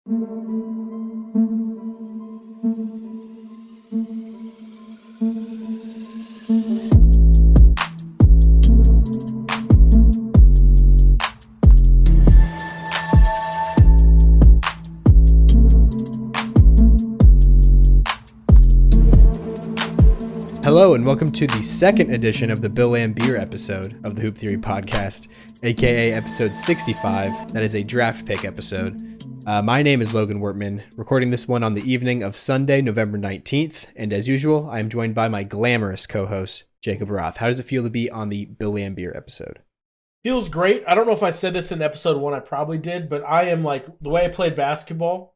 Hello and welcome to the second edition of the Laimbeer episode of the Hoop Theory podcast, aka episode 65. That is a draft pick episode. My name is Logan Wertman, recording this one on the evening of Sunday, November 19th, and as usual, I am joined by my glamorous co-host, Jacob Roth. How does it feel to be on the Laimbeer episode? Feels great. I don't know if I said this in episode 1, I probably did, but I am like, the way I played basketball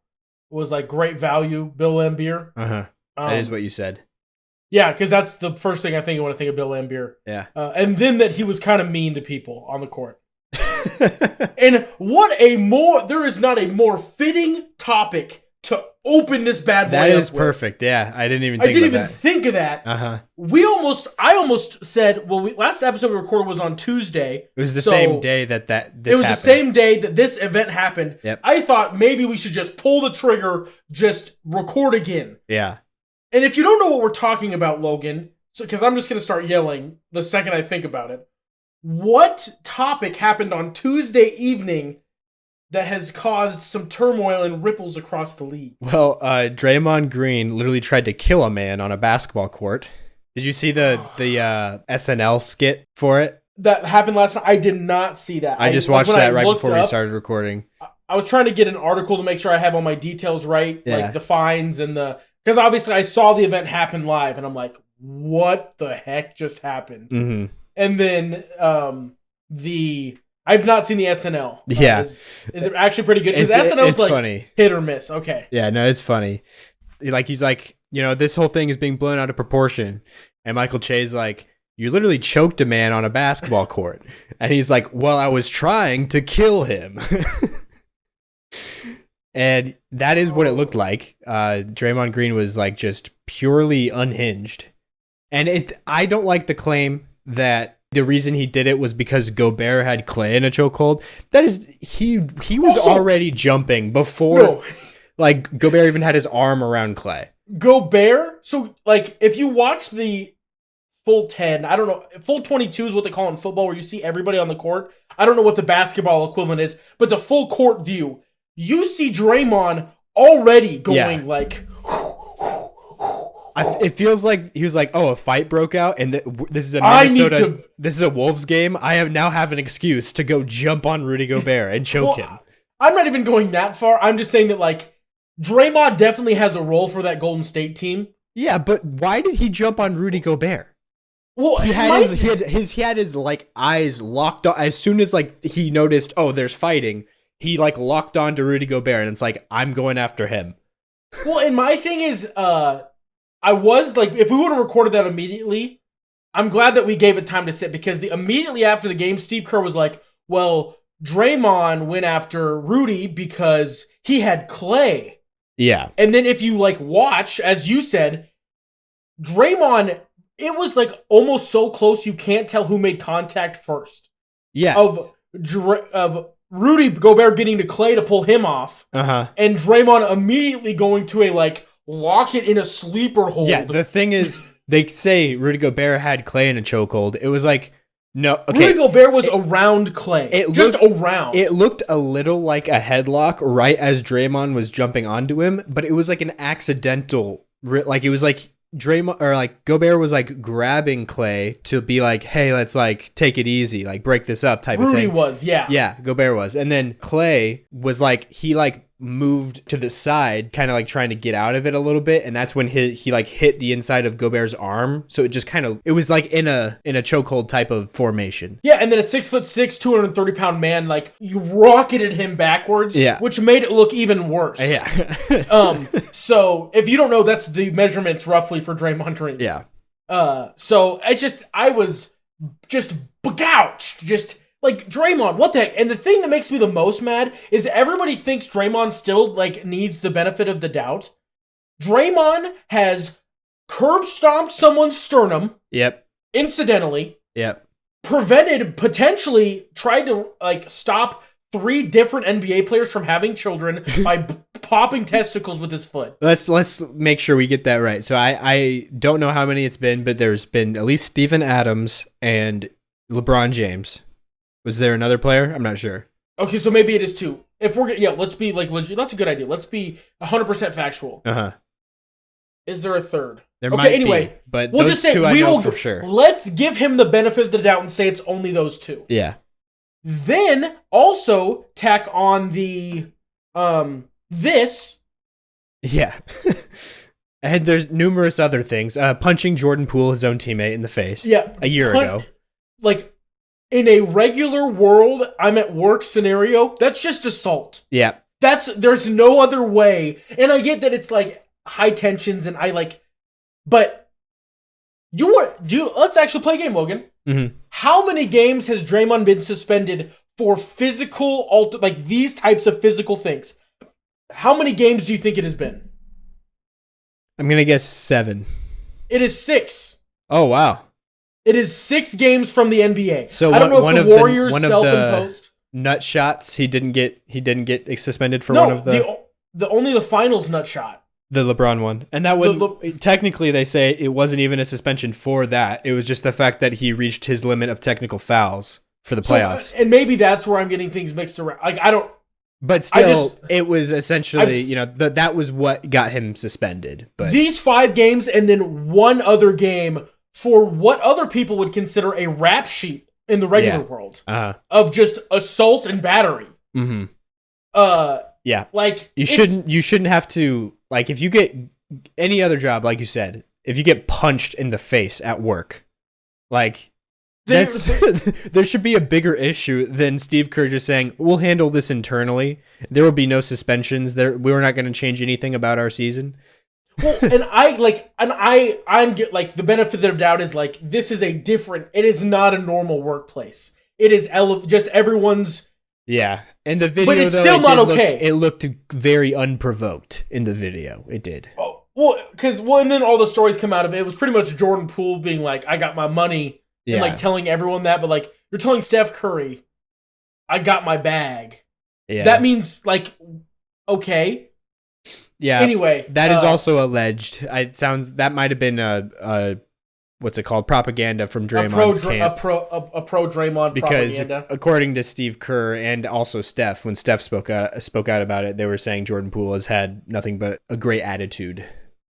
was like great value, Laimbeer. That is what you said. Yeah, because that's the first thing I think when I think of Laimbeer. Yeah. And then that he was kind of mean to people on the court. And there is not a more fitting topic to open this bad boy That up is with. Perfect. Yeah, I didn't even think of that. Uh-huh. I almost said, last episode we recorded was on Tuesday. It was the same day this happened. It was the same day that this event happened. Yep. I thought maybe we should just pull the trigger, just record again. Yeah. And if you don't know what we're talking about, Logan, because I'm just going to start yelling the second I think about it, what topic happened on Tuesday evening that has caused some turmoil and ripples across the league? Well, Draymond Green literally tried to kill a man on a basketball court. Did you see the SNL skit for it? That happened last night. I did not see that. I just watched that right before we started recording. I was trying to get an article to make sure I have all my details right, like the fines and because obviously I saw the event happen live, and I'm like, what the heck just happened? Mm-hmm. And then I've not seen the SNL. Yeah. Is it actually pretty good? Because SNL's like funny. Hit or miss. Okay. Yeah, no, it's funny. He's like, this whole thing is being blown out of proportion. And Michael Che's like, you literally choked a man on a basketball court. And he's like, well, I was trying to kill him. And that is what it looked like. Draymond Green was like just purely unhinged. And I don't like the claim that the reason he did it was because Gobert had Clay in a chokehold. That is, he was already jumping before, Gobert even had his arm around Clay. Gobert? So, if you watch the full 10, I don't know, full 22 is what they call it in football, where you see everybody on the court. I don't know what the basketball equivalent is, but the full court view, you see Draymond already going it feels like he was like, oh, a fight broke out, and this is a this is a Wolves game. I now have an excuse to go jump on Rudy Gobert and choke him. I'm not even going that far. I'm just saying that Draymond definitely has a role for that Golden State team. Yeah, but why did he jump on Rudy Gobert? Well, he had his eyes locked on as soon as he noticed, oh, there's fighting. He locked on to Rudy Gobert, and it's like, I'm going after him. Well, and my thing is, I was if we would have recorded that immediately, I'm glad that we gave it time to sit, because immediately after the game, Steve Kerr was like, well, Draymond went after Rudy because he had Clay. Yeah. And then if you watch, as you said, Draymond, it was almost so close you can't tell who made contact first. Yeah. Of Rudy Gobert getting to Clay to pull him off. Uh-huh. And Draymond immediately going to a lock it in a sleeper hold. Yeah, the thing is, they say Rudy Gobert had Clay in a chokehold. It was no, okay. Rudy Gobert was around Clay. Around. It looked a little like a headlock right as Draymond was jumping onto him, but it was an accidental, it was Draymond or Gobert was grabbing Clay to be hey, let's take it easy, break this up type of thing. Rudy was, yeah. Yeah, Gobert was. And then Clay was he moved to the side, kind of trying to get out of it a little bit, and that's when he hit the inside of Gobert's arm. So it just it was in a chokehold type of formation. Yeah, and then a 6'6", 230-pound man you rocketed him backwards, which made it look even worse. Yeah. So if you don't know, that's the measurements roughly for Draymond Green. Yeah. So I was just gouged, Draymond, what the heck? And the thing that makes me the most mad is everybody thinks Draymond still, needs the benefit of the doubt. Draymond has curb stomped someone's sternum. Yep. Incidentally. Yep. Potentially tried to, stop 3 different NBA players from having children by popping testicles with his foot. Let's make sure we get that right. So I don't know how many it's been, but there's been at least Steven Adams and LeBron James. Was there another player? I'm not sure. Okay, so maybe it is 2. If we're let's be like legit. That's a good idea. Let's be 100% factual. Is there a third? There might be, but we'll just say two I know for sure. Let's give him the benefit of the doubt and say it's only those 2. Yeah. Then also tack on the this. Yeah. And there's numerous other things. Punching Jordan Poole, his own teammate, in the face. Yeah. A year ago. Like, in a regular world, I'm at work scenario, that's just assault. Yeah. There's no other way. And I get that it's like high tensions and but let's actually play a game, Logan. Mm-hmm. How many games has Draymond been suspended for physical, like these types of physical things? How many games do you think it has been? I'm going to guess 7. It is 6. Oh, wow. It is 6 games from the NBA. So I don't know if the Warriors self-imposed nut shots. He didn't get suspended for one of the only the finals nut shot. The LeBron one. And that would technically they say it wasn't even a suspension for that. It was just the fact that he reached his limit of technical fouls for the playoffs. And maybe that's where I'm getting things mixed around. Like I don't. But still, it was essentially that was what got him suspended. But these 5 games and then one other game for what other people would consider a rap sheet in the regular world of just assault and battery. Mm-hmm. Yeah. Like you shouldn't have to, like, if you get any other job, like you said, if you get punched in the face at work, like there should be a bigger issue than Steve Kerr just saying, we'll handle this internally. There will be no suspensions. We're not going to change anything about our season. Well, I'm the benefit of the doubt is like, this is it is not a normal workplace. It is just everyone's. Yeah. In the video, but it's still not okay. It looked very unprovoked in the video. It did. Oh, well, and then all the stories come out of it. It was pretty much Jordan Poole being like, I got my money. Yeah. And like telling everyone that, but like, you're telling Steph Curry, I got my bag. Yeah. That means like, okay. Yeah. Anyway, that is also alleged. That might have been what's it called? Propaganda from Draymond's camp. A pro Draymond because propaganda. According to Steve Kerr and also Steph, when Steph spoke out about it, they were saying Jordan Poole has had nothing but a great attitude.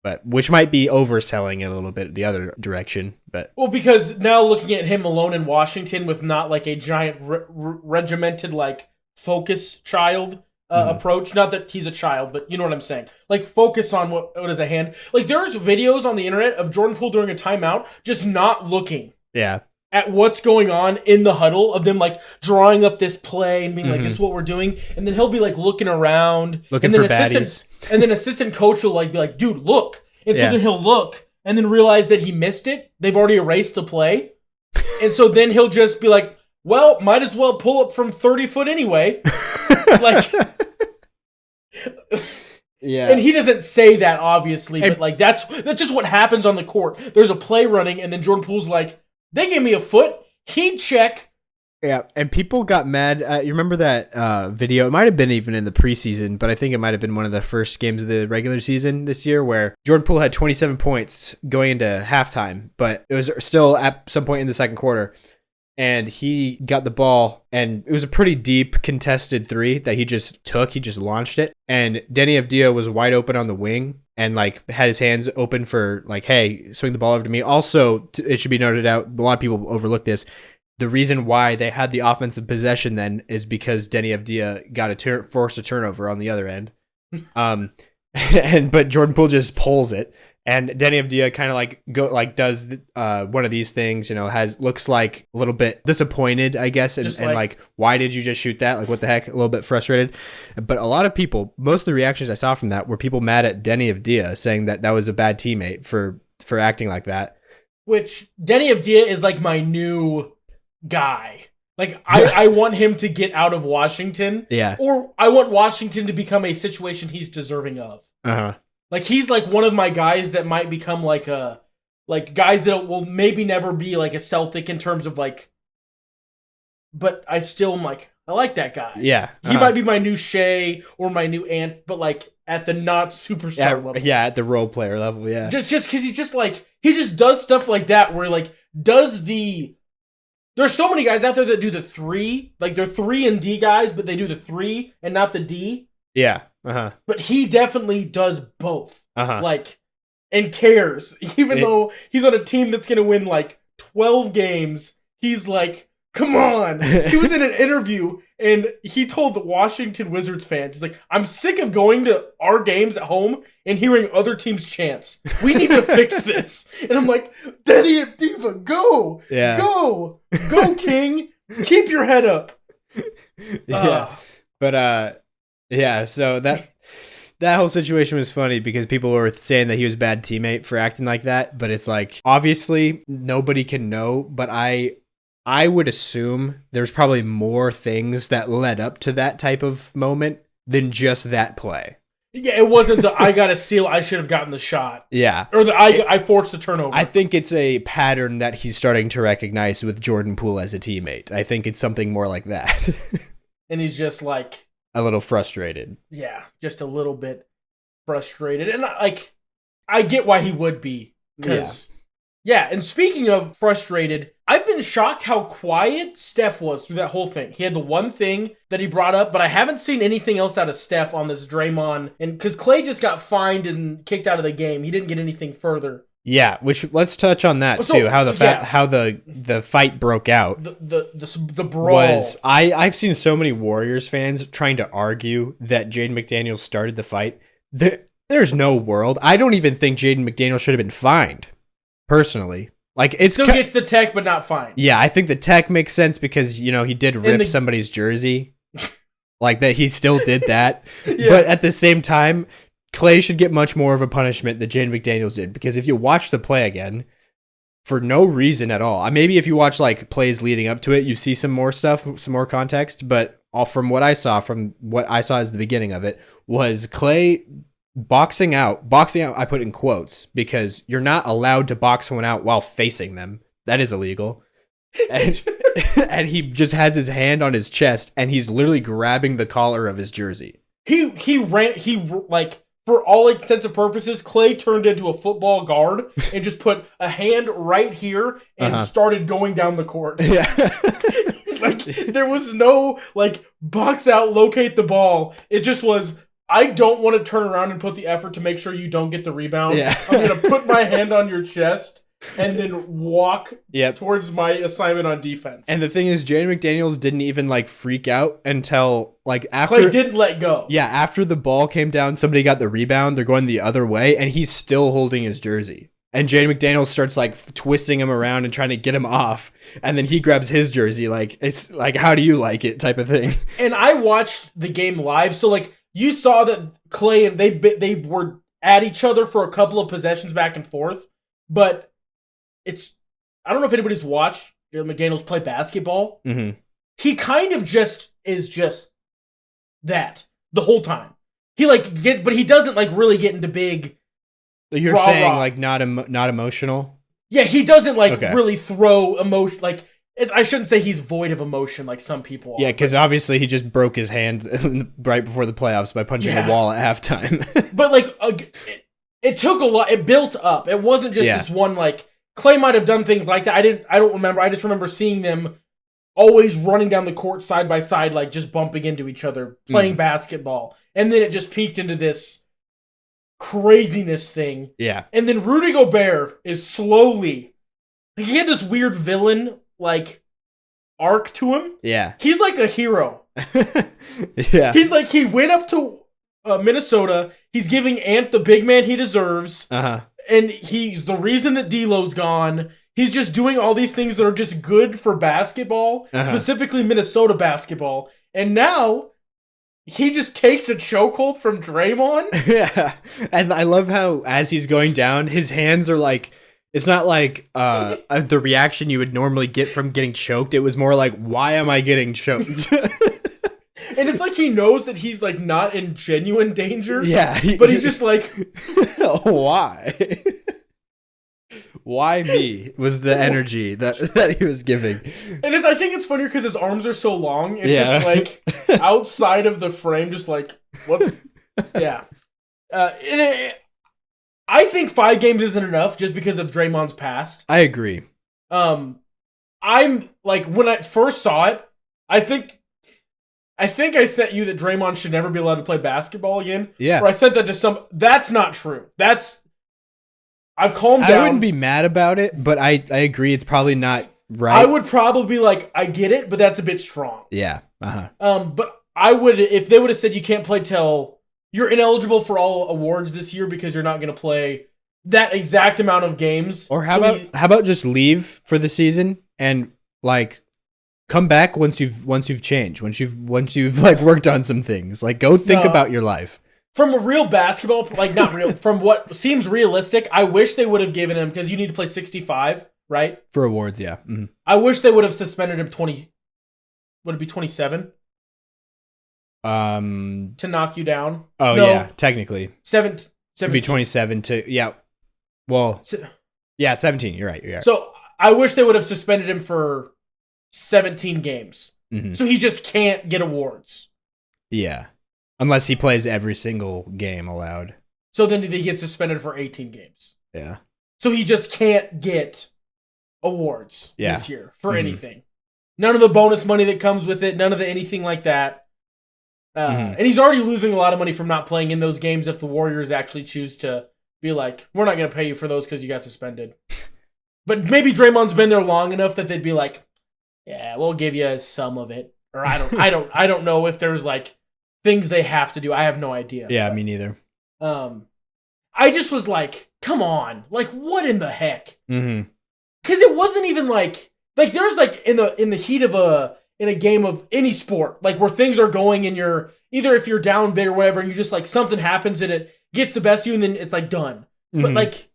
But which might be overselling it a little bit the other direction. But because now looking at him alone in Washington with not like a giant regimented like focus child approach. Not that he's a child, but you know what I'm saying. Like focus on what is a hand. Like there's videos on the internet of Jordan Poole during a timeout just not looking. Yeah. At what's going on in the huddle of them like drawing up this play and being like, this is what we're doing. And then he'll be like looking around. Looking for baddies. And then assistant coach will like be like, dude, look. And so then he'll look and then realize that he missed it. They've already erased the play. And so then he'll just be like, well, might as well pull up from 30 foot anyway. Like, yeah. And he doesn't say that obviously, but like that's just what happens on the court. There's a play running and then Jordan Poole's like, they gave me a foot. He'd check. Yeah, and people got mad. You remember that video? It might have been even in the preseason, but I think it might have been one of the first games of the regular season this year where Jordan Poole had 27 points going into halftime, but it was still at some point in the second quarter. And he got the ball, and it was a pretty deep contested 3 that he just took. He just launched it. And Denny Avdia was wide open on the wing and like had his hands open for like, hey, swing the ball over to me. Also, it should be noted out, a lot of people overlook this. The reason why they had the offensive possession then is because Denny Avdia got forced a turnover on the other end. But Jordan Poole just pulls it. And Denny Avdia kind of does one of these things, looks like a little bit disappointed, I guess, and like, why did you just shoot that? Like, what the heck? A little bit frustrated. But a lot of people, most of the reactions I saw from that were people mad at Denny Avdia, saying that was a bad teammate for acting like that. Which Denny Avdia is like my new guy. Like, I want him to get out of Washington. Yeah. Or I want Washington to become a situation he's deserving of. Uh-huh. Like, he's like one of my guys that might become like guys that will maybe never be like a Celtic in terms of like, but I still am like, I like that guy. Yeah. He might be my new Shea or my new Ant, but like at the not superstar level. Yeah, at the role player level, yeah. Just because he just does stuff like that where like does the... There's so many guys out there that do the 3. Like they're 3 and D guys, but they do the 3 and not the D. Yeah. But he definitely does both. Like, and cares. Even though he's on a team that's going to win like 12 games, he's like, come on. He was in an interview and he told the Washington Wizards fans, he's like, I'm sick of going to our games at home and hearing other teams chants. We need to fix this. And I'm like, Daddy Diva, go. Yeah. Go. Go, King. Keep your head up. Yeah. But, yeah, so that whole situation was funny because people were saying that he was a bad teammate for acting like that. But it's like, obviously, nobody can know. But I would assume there's probably more things that led up to that type of moment than just that play. Yeah, it wasn't the I got to steal, I should have gotten the shot. Yeah. Or the I forced the turnover. I think it's a pattern that he's starting to recognize with Jordan Poole as a teammate. I think it's something more like that. And he's just like... a little frustrated. Yeah, just a little bit frustrated. And like, I get why he would be. Because, yeah, and speaking of frustrated, I've been shocked how quiet Steph was through that whole thing. He had the one thing that he brought up, but I haven't seen anything else out of Steph on this Draymond. And because Klay just got fined and kicked out of the game, he didn't get anything further. Yeah, which let's touch on that too. How the fight broke out. The brawl was I've seen so many Warriors fans trying to argue that Jaden McDaniels started the fight. There's no world. I don't even think Jaden McDaniels should have been fined. Personally, like it still gets the tech, but not fined. Yeah, I think the tech makes sense because he did rip somebody's jersey, like that. He still did that, but at the same time, Klay should get much more of a punishment than Jaden McDaniels did, because if you watch the play again, for no reason at all, maybe if you watch like plays leading up to it, you see some more stuff, some more context, but from what I saw as the beginning of it, was Klay boxing out, I put in quotes, because you're not allowed to box someone out while facing them. That is illegal. And, and he just has his hand on his chest, and he's literally grabbing the collar of his jersey. For all intents and purposes, Klay turned into a football guard and just put a hand right here and started going down the court. Yeah. Like, there was no, like, box out, locate the ball. It just was, I don't want to turn around and put the effort to make sure you don't get the rebound. Yeah. I'm going to put my hand on your chest and then walk towards my assignment on defense. And the thing is, Jaden McDaniels didn't even like freak out until like after Klay didn't let go. Yeah, after the ball came down, somebody got the rebound, they're going the other way, and he's still holding his jersey. And Jaden McDaniels starts like twisting him around and trying to get him off, and then he grabs his jersey, like it's like, how do you like it type of thing. And I watched the game live, so like you saw that Klay and they were at each other for a couple of possessions back and forth, but I don't know if anybody's watched McDaniels play basketball. Mm-hmm. He kind of just is that the whole time. He but he doesn't like really get into big. You're saying like not emotional. Yeah, he doesn't really throw emotion. Like I shouldn't say he's void of emotion like some people are. Yeah, because obviously he just broke his hand right before the playoffs by punching a wall at halftime. But like it took a lot. It built up. It wasn't just this one like. Klay might have done things like that. I don't remember. I just remember seeing them always running down the court side by side, like just bumping into each other, playing basketball. And then it just peaked into this craziness thing. Yeah. And then Rudy Gobert is slowly, he had this weird villain like arc to him. Yeah. He's like a hero. Yeah. He's like, he went up to Minnesota. He's giving Ant the big man he deserves. Uh-huh. And he's the reason that D'Lo's gone. He's just doing all these things that are just good for basketball, specifically Minnesota basketball. And now he just takes a chokehold from Draymond. Yeah. And I love how as he's going down, his hands are like, it's not like the reaction you would normally get from getting choked. It was more like, why am I getting choked? And it's like he knows that he's like not in genuine danger. Yeah. But he's just like, why? Why me was the energy that he was giving. And I think it's funnier because his arms are so long. It's just like outside of the frame, just like, what's... Yeah. I think 5 games isn't enough just because of Draymond's past. I agree. I'm like, when I first saw it, I think I sent you that Draymond should never be allowed to play basketball again. Yeah. Or I sent that to some... That's not true. I've calmed down. I wouldn't be mad about it, but I agree it's probably not right. I would probably be like, I get it, but that's a bit strong. Yeah. Uh-huh. But I would, if they would have said you can't play till you're ineligible for all awards this year because you're not going to play that exact amount of games. Or how about just leave for the season and like come back once you've changed, once you've like worked on some things. Like go think about your life. From a real basketball, like not real, from what seems realistic, I wish they would have given him, because you need to play 65, right? For awards, yeah. Mm-hmm. I wish they would have suspended him 20, would it be 27? To knock you down? Oh, no, yeah, technically. 17. It'd be 27 to, yeah. Well, yeah, 17, you're right. So I wish they would have suspended him for 17 games. Mm-hmm. So he just can't get awards. Yeah. Unless he plays every single game allowed. So then he gets suspended for 18 games. Yeah. So he just can't get awards this year for anything. None of the bonus money that comes with it. None of the anything like that. And he's already losing a lot of money from not playing in those games if the Warriors actually choose to be like, we're not going to pay you for those because you got suspended. But maybe Draymond's been there long enough that they'd be like, yeah, we'll give you some of it. Or I don't know if there's like things they have to do. I have no idea. Yeah, me neither. I just was like, come on. Like, what in the heck? Mm-hmm. Because it wasn't even like there's like in the heat of in a game of any sport, like where things are going and you're either if you're down big or whatever, and you just like something happens and it gets the best of you and then it's like done. Mm-hmm. But like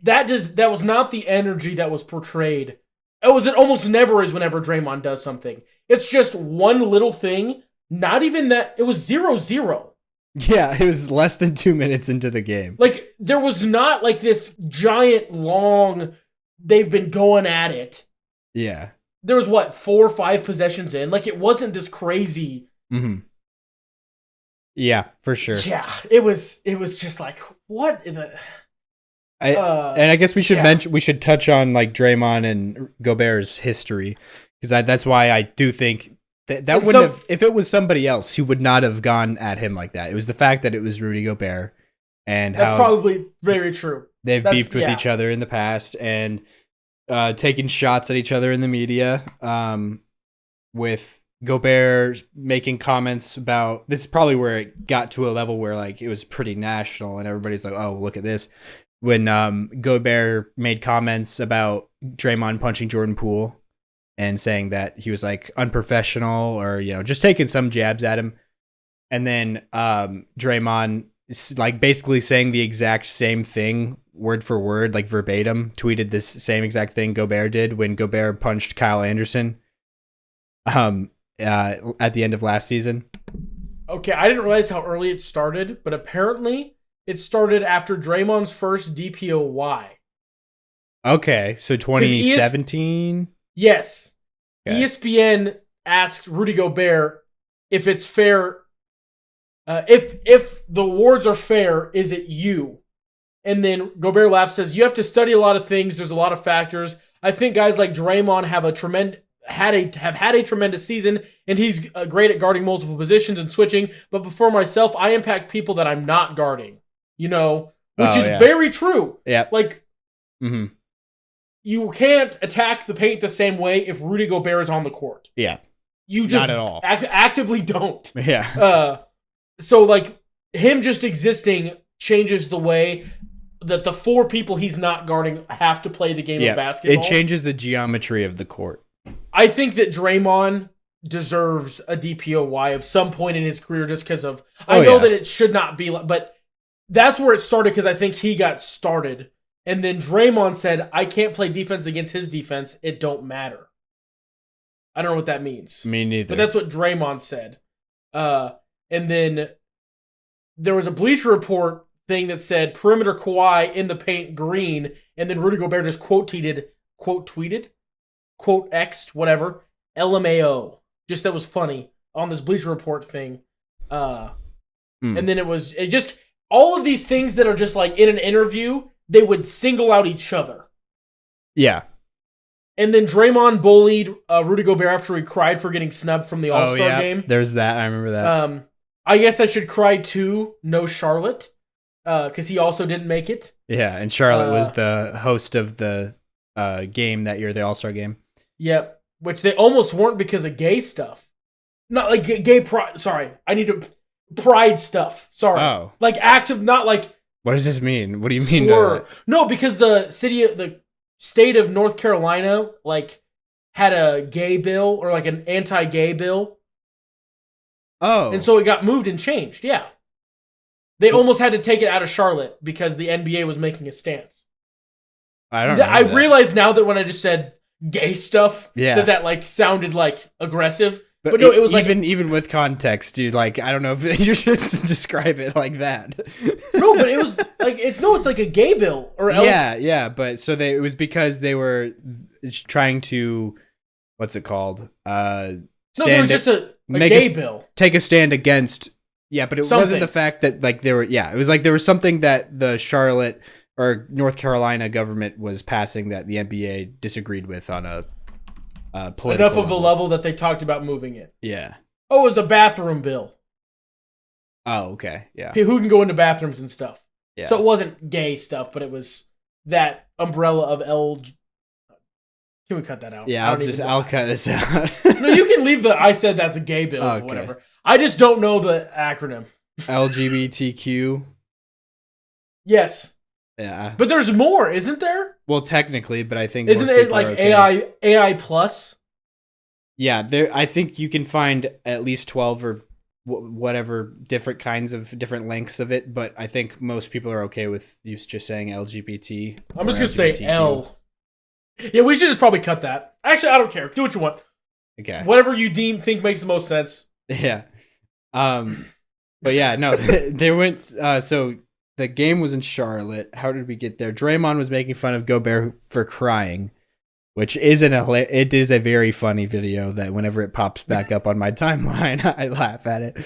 that was not the energy that was portrayed. It almost never is whenever Draymond does something. It's just one little thing. Not even that. It was 0-0. Yeah, it was less than 2 minutes into the game. Like, there was not like this giant, long, they've been going at it. Yeah. There was, 4 or 5 possessions in? Like, it wasn't this crazy. Mm-hmm. Yeah, for sure. Yeah, it was just like, what in the... and I guess we should touch on, like, Draymond and Gobert's history. Because that's why I do think... That wouldn't have, if it was somebody else, he would not have gone at him like that. It was the fact that it was Rudy Gobert and that's probably very true. They've beefed with each other in the past and taken shots at each other in the media. With Gobert making comments about, this is probably where it got to a level where like it was pretty national and everybody's like, oh, look at this. When Gobert made comments about Draymond punching Jordan Poole. And saying that he was like unprofessional or, just taking some jabs at him. And then Draymond like basically saying the exact same thing, word for word, like verbatim, tweeted this same exact thing Gobert did when Gobert punched Kyle Anderson at the end of last season. Okay, I didn't realize how early it started, but apparently it started after Draymond's first DPOY. Okay, so 2017? Yes. Okay. ESPN asked Rudy Gobert if it's fair. If the awards are fair, is it you? And then Gobert laughs, says, you have to study a lot of things. There's a lot of factors. I think guys like Draymond have had a tremendous season, and he's great at guarding multiple positions and switching. But before myself, I impact people that I'm not guarding, which is very true. Yeah. Like, you can't attack the paint the same way if Rudy Gobert is on the court. Yeah. You just not at all. Actively don't. Yeah. So, like, him just existing changes the way that the 4 people he's not guarding have to play the game of basketball. It changes the geometry of the court. I think that Draymond deserves a DPOY of some point in his career just because of... I know that it should not be... But that's where it started because I think he got started. And then Draymond said, I can't play defense against his defense. It don't matter. I don't know what that means. Me neither. But that's what Draymond said. And then there was a Bleacher Report thing that said perimeter Kawhi in the paint green, and then Rudy Gobert just quote tweeted, quote X'd, whatever, LMAO. Just that was funny on this Bleacher Report thing. And then it just all of these things that are just like in an interview, they would single out each other. Yeah. And then Draymond bullied Rudy Gobert after he cried for getting snubbed from the All-Star game. There's that. I remember that. I guess I should cry too. No Charlotte, because he also didn't make it. Yeah, and Charlotte was the host of the game that year, the All-Star game. Yep, which they almost weren't because of gay stuff. Not like gay pride. Sorry, I need to pride stuff. Sorry. Oh. Like active, not like. What does this mean? What do you mean? No, because the state of North Carolina like had a gay bill or like an anti-gay bill. Oh. And so it got moved and changed. Yeah. They almost had to take it out of Charlotte because the NBA was making a stance. I don't know. I realized now that when I just said gay stuff, that like sounded like aggressive. But no, it was even with context, dude. Like, I don't know if you should describe it like that. No, but it was like it's like a gay bill or else. Yeah. But so it was because they were trying to, what's it called? There was just a gay bill. Take a stand against. Yeah, but it wasn't the fact that like there were. Yeah, it was like there was something that the Charlotte or North Carolina government was passing that the NBA disagreed with on a. Political enough of a level that they talked about moving it. Yeah. Oh, it was a bathroom bill. Oh, okay. Yeah. Who can go into bathrooms and stuff. Yeah. So it wasn't gay stuff, but it was that umbrella of LG. Can we cut that out? Yeah, I'll cut this out. No, you can leave I said that's a gay bill or whatever. I just don't know the acronym. LGBTQ. Yes. Yeah. But there's more, isn't there? Well, technically, but I think isn't it like okay. AI plus? Yeah, I think you can find at least 12 or whatever different kinds of different lengths of it, but I think most people are okay with you just saying LGBT. I'm just gonna say L. Yeah, we should just probably cut that. Actually, I don't care. Do what you want. Okay. Whatever you think makes the most sense. Yeah. But yeah, no, they went. So the game was in Charlotte. How did we get there? Draymond was making fun of Gobert for crying, which is it is a very funny video that whenever it pops back up on my timeline, I laugh at it.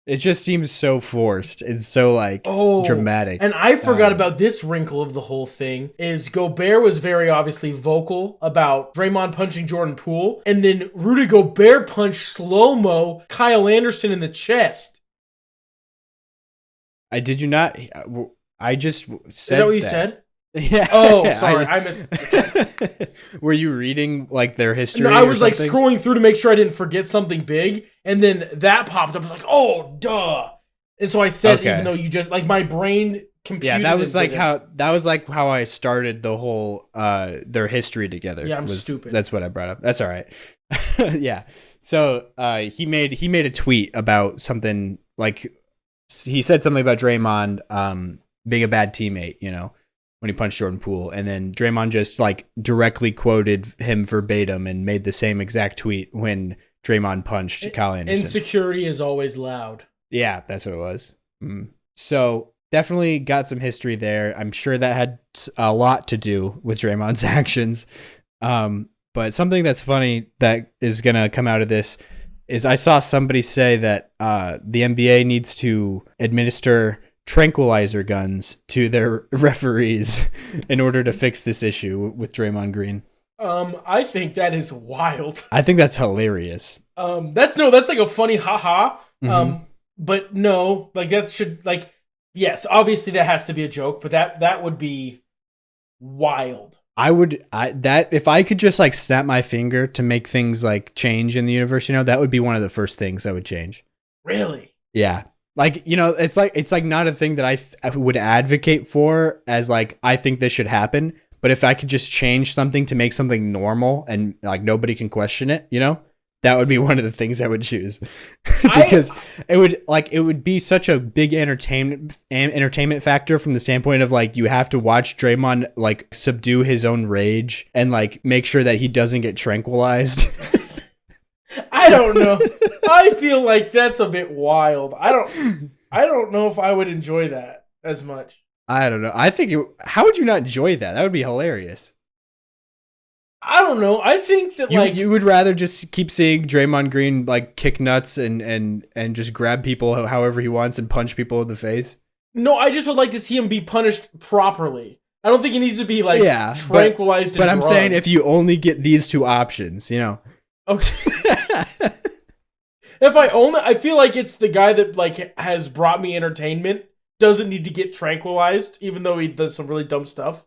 It just seems so forced and so dramatic. And I forgot about this wrinkle of the whole thing is Gobert was very obviously vocal about Draymond punching Jordan Poole, and then Rudy Gobert punched slow-mo Kyle Anderson in the chest. Did you not? I just said that. Is that what you said? Yeah. Oh, sorry. I missed. Were you reading their history? No, I was scrolling through to make sure I didn't forget something big, and then that popped up. I was like, "Oh, duh!" And so I said, even though you just my brain computed. Yeah, that was how I started the whole their history together. Yeah, I'm stupid. That's what I brought up. That's all right. Yeah. So he made a tweet about something he said something about Draymond being a bad teammate, when he punched Jordan Poole, and then Draymond just directly quoted him verbatim and made the same exact tweet when Draymond punched Kyle Anderson. Insecurity is always loud. Yeah, that's what it was. So definitely got some history there. I'm sure that had a lot to do with Draymond's actions. But something that's funny that is going to come out of this is I saw somebody say that the NBA needs to administer tranquilizer guns to their referees in order to fix this issue with Draymond Green. I think that is wild. I think that's hilarious. That's like a funny haha. Mm-hmm. But no, that should yes, obviously that has to be a joke, but that would be wild. If I could just I my finger to make things change in the universe, that would be one of the first things I would change. Really? Yeah. It's not a thing that I would advocate for as I think this should happen. But if I could just change something to make something normal and nobody can question it, that would be one of the things I would choose because it would be such a big entertainment factor from the standpoint of you have to watch Draymond subdue his own rage and make sure that he doesn't get tranquilized. I don't know. I feel like that's a bit wild. I don't know if I would enjoy that. as much. I don't know. I think how would you not enjoy that? That would be hilarious. I don't know. I think that You would rather just keep seeing Draymond Green like kick nuts and just grab people however he wants and punch people in the face. No, I just would like to see him be punished properly. I don't think he needs to be like tranquilized. But I'm saying if you only get these two options, you know. Okay. I feel like it's the guy that like has brought me entertainment doesn't need to get tranquilized, even though he does some really dumb stuff.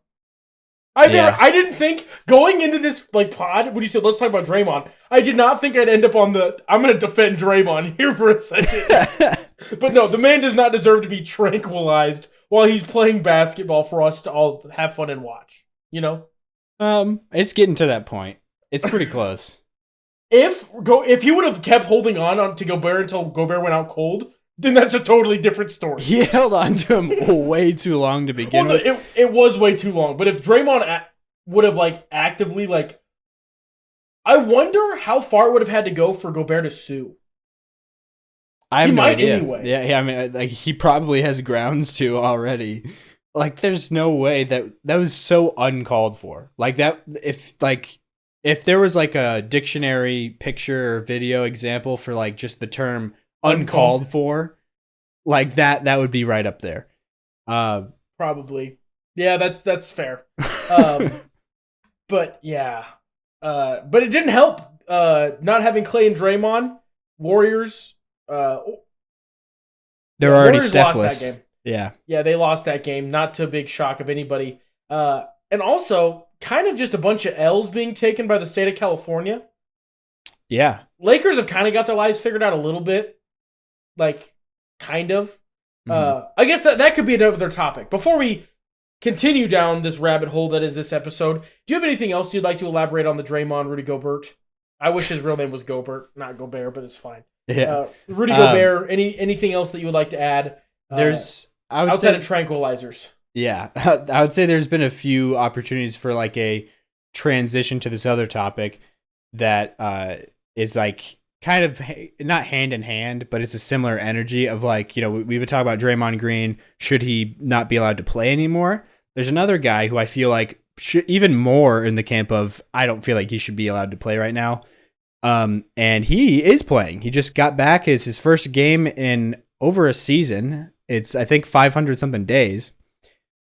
I didn't think going into this like pod when you said let's talk about Draymond, I did not think I'd end up on I'm gonna defend Draymond here for a second. But no, the man does not deserve to be tranquilized while he's playing basketball for us to all have fun and watch. You know? It's getting to that point. It's pretty close. If he would have kept holding on to Gobert until Gobert went out cold, then that's a totally different story. He held on to him way too long to begin with. It was way too long. But if Draymond would have like actively like, I wonder how far it would have had to go for Gobert to sue. I have no idea. Anyway. Yeah. I mean, like he probably has grounds to already. Like, there's no way that was so uncalled for. Like that, if there was like a dictionary picture or video example for like just the term uncalled for, like that would be right up there. Probably. Yeah, that's fair. But yeah. But it didn't help not having Clay and Draymond. Warriors they're already Warriors lost that Stephless. game. Yeah. Yeah, they lost that game, not to a big shock of anybody. And also kind of just a bunch of L's being taken by the state of California. Yeah. Lakers have kind of got their lives figured out a little bit. Like, kind of. I guess that could be another topic. Before we continue down this rabbit hole that is this episode, do you have anything else you'd like to elaborate on the Draymond Rudy Gobert? I wish his real name was Gobert, not Gobert, but it's fine. Yeah. Rudy Gobert, anything else that you would like to add? Outside of tranquilizers. Yeah. I would say there's been a few opportunities for like a transition to this other topic that is like kind of not hand in hand, but it's a similar energy of like, you know, we would talk about Draymond Green. Should he not be allowed to play anymore? There's another guy who I feel like should even more in the camp of, I don't feel like he should be allowed to play right now. And he is playing. He just got back. It's his first game in over a season. It's, I think, 500 something days.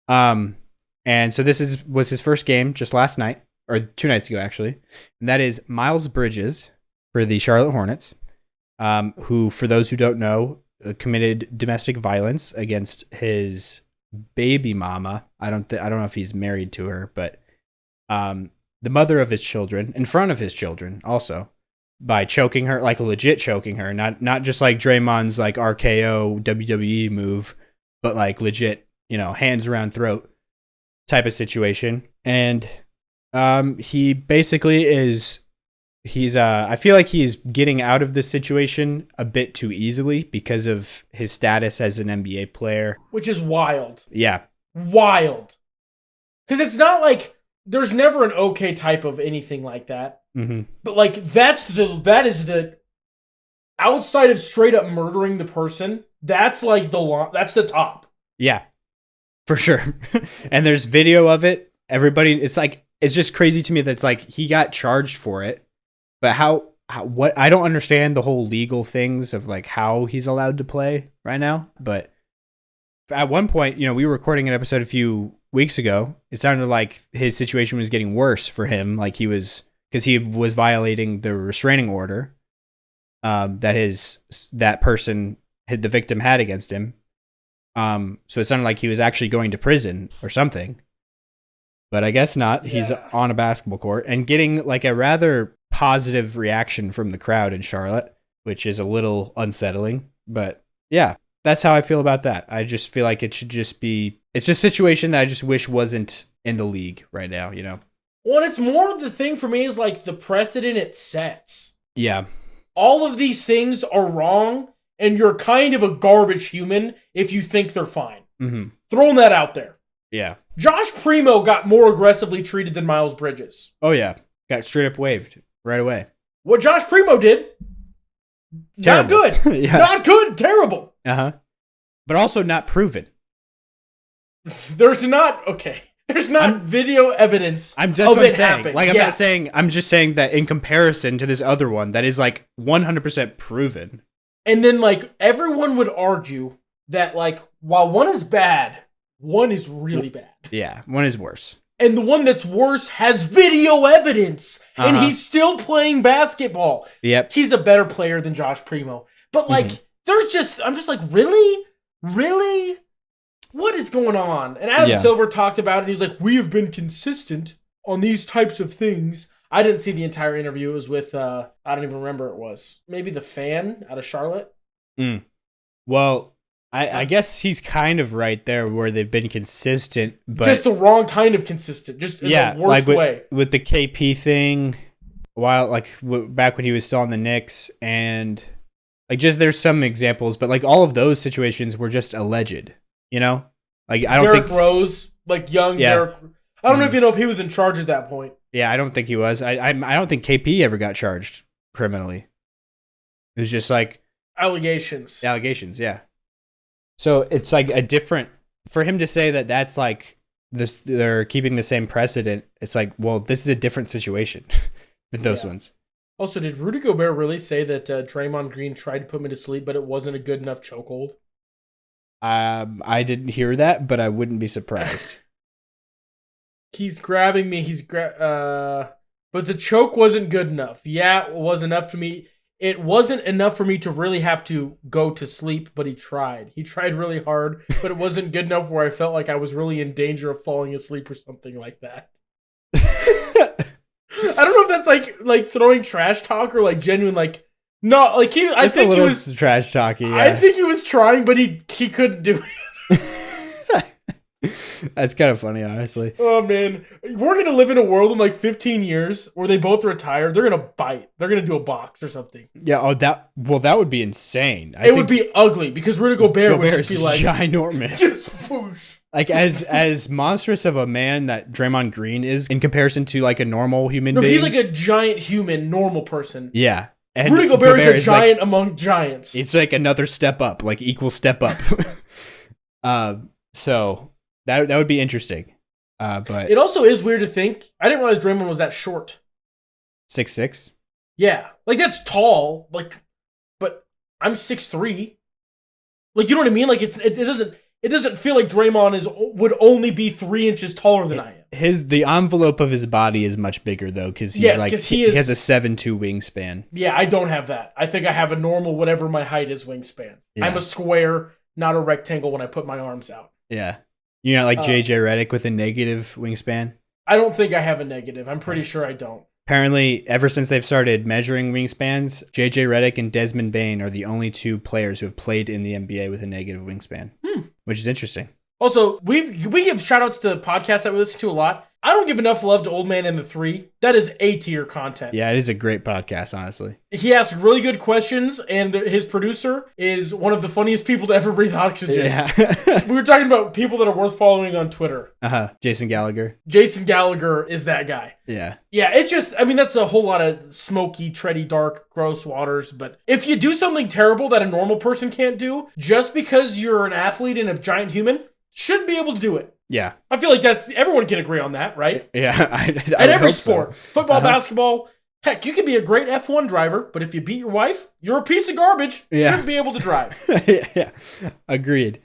And so this was his first game just last night, or 2 nights ago, actually. And that is Miles Bridges for the Charlotte Hornets, who, for those who don't know, committed domestic violence against his baby mama. I don't know if he's married to her, but the mother of his children, in front of his children, also, by choking her, like legit choking her, not just like Draymond's like RKO WWE move, but like legit, you know, hands around throat type of situation. And he basically I feel like he's getting out of this situation a bit too easily because of his status as an NBA player. Which is wild. Yeah. Wild. Because it's not like there's never an okay type of anything like that. Mm-hmm. But like that is the outside of straight up murdering the person. That's like that's the top. Yeah, for sure. And there's video of it. Everybody, it's just crazy to me that it's like he got charged for it, but what I don't understand the whole legal things of like how he's allowed to play right now. But at one point, you know, we were recording an episode a few weeks ago. It sounded like his situation was getting worse for him, like because he was violating the restraining order that person, the victim, had against him. So it sounded like he was actually going to prison or something. But I guess not. Yeah. He's on a basketball court and getting like a rather positive reaction from the crowd in Charlotte, which is a little unsettling. But yeah, that's how I feel about that. I just feel like it should just be, it's just a situation that I just wish wasn't in the league right now, you know? Well, it's more of the thing for me is like the precedent it sets. Yeah. All of these things are wrong, and you're kind of a garbage human if you think they're fine. Mm-hmm. Throwing that out there. Yeah. Josh Primo got more aggressively treated than Miles Bridges. Oh, yeah. Got straight up waived right away. What Josh Primo did, terrible. Not good. Yeah. Not good. Terrible. Uh-huh. But also not proven. There's not okay. There's not video evidence that's of what I'm it saying. happening. Like, I'm not saying, I'm just saying that in comparison to this other one that is like 100% proven. And then like everyone would argue that like while one is bad, one is really bad. Yeah, one is worse. And the one that's worse has video evidence, and he's still playing basketball. Yep. He's a better player than Josh Primo. But like, I'm just like, really? Really? What is going on? And Adam Silver talked about it. He's like, we have been consistent on these types of things. I didn't see the entire interview. It was with, I don't even remember who it was. Maybe the fan out of Charlotte. Well, I guess he's kind of right there where they've been consistent. But just the wrong kind of consistent. Just in the worst way. With the KP thing, back when he was still on the Knicks, and like just there's some examples, but like all of those situations were just alleged. You know, like I don't think Derrick Rose, like young Derrick. I don't even know if he was in charge at that point. Yeah, I don't think he was. I don't think KP ever got charged criminally. It was just like allegations. Yeah. So it's like a different for him to say that that's like this. They're keeping the same precedent. It's like, well, this is a different situation than those ones. Also, did Rudy Gobert really say that Draymond Green tried to put me to sleep, but it wasn't a good enough chokehold? I didn't hear that, but I wouldn't be surprised. He's grabbing me. But the choke wasn't good enough. Yeah, it was enough to me. It wasn't enough for me to really have to go to sleep, but he tried. He tried really hard, but it wasn't good enough where I felt like I was really in danger of falling asleep or something like that. I don't know if that's like throwing trash talk or like genuine like. No, like I think he was trash talking. Yeah. I think he was trying, but he couldn't do it. That's kind of funny, honestly. Oh man, we're gonna live in a world in like 15 years where they both retire. They're gonna bite. They're gonna do a box or something. Yeah. Oh, that would be insane. It would be ugly because Rudy Gobert would just be like ginormous, just whoosh. Like as monstrous of a man that Draymond Green is in comparison to like a normal human being. He's like a giant human, normal person. Yeah. And Rudy Gobert is a giant like, among giants. It's like another step up, like equal step up. So that would be interesting. But it also is weird to think. I didn't realize Draymond was that short. 6'6". Yeah, like that's tall. Like, but I'm 6'3". Like, you know what I mean? Like it doesn't feel like Draymond would only be 3 inches taller than I am. The envelope of his body is much bigger though, because he has a 7'2" wingspan. Yeah, I don't have that. I think I have a normal whatever my height is wingspan. Yeah. I'm a square, not a rectangle when I put my arms out. Yeah, you're not like JJ Redick with a negative wingspan. I don't think I have a negative. I'm pretty sure I don't. Apparently, ever since they've started measuring wingspans, JJ Redick and Desmond Bane are the only two players who have played in the NBA with a negative wingspan, which is interesting. Also, we give shout outs to podcasts that we listen to a lot. I don't give enough love to Old Man and the Three. That is A-tier content. Yeah, it is a great podcast, honestly. He asks really good questions, and his producer is one of the funniest people to ever breathe oxygen. Yeah. We were talking about people that are worth following on Twitter. Jason Gallagher. Jason Gallagher is that guy. Yeah. Yeah, it's just, I mean, that's a whole lot of smoky, tready, dark, gross waters. But if you do something terrible that a normal person can't do, just because you're an athlete and a giant human, shouldn't be able to do it. Yeah. I feel like everyone can agree on that, right? Yeah. At every sport. So. Football, basketball. Heck, you can be a great F1 driver, but if you beat your wife, you're a piece of garbage. Yeah. Shouldn't be able to drive. Yeah. Agreed.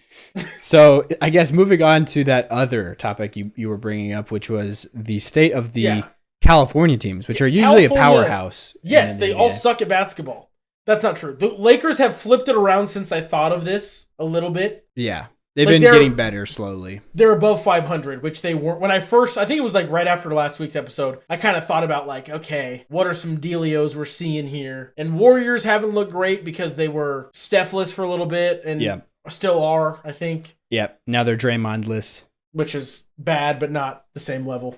So I guess moving on to that other topic you were bringing up, which was the state of the California teams, which are usually a powerhouse. Yes, they all suck at basketball. That's not true. The Lakers have flipped it around since I thought of this a little bit. Yeah. They've been getting better slowly. They're above 500, which they weren't. When I think it was like right after last week's episode, I kind of thought about like, okay, what are some dealios we're seeing here? And Warriors haven't looked great because they were Steph-less for a little bit and still are, I think. Yep. Now they're Draymond-less. Which is bad, but not the same level.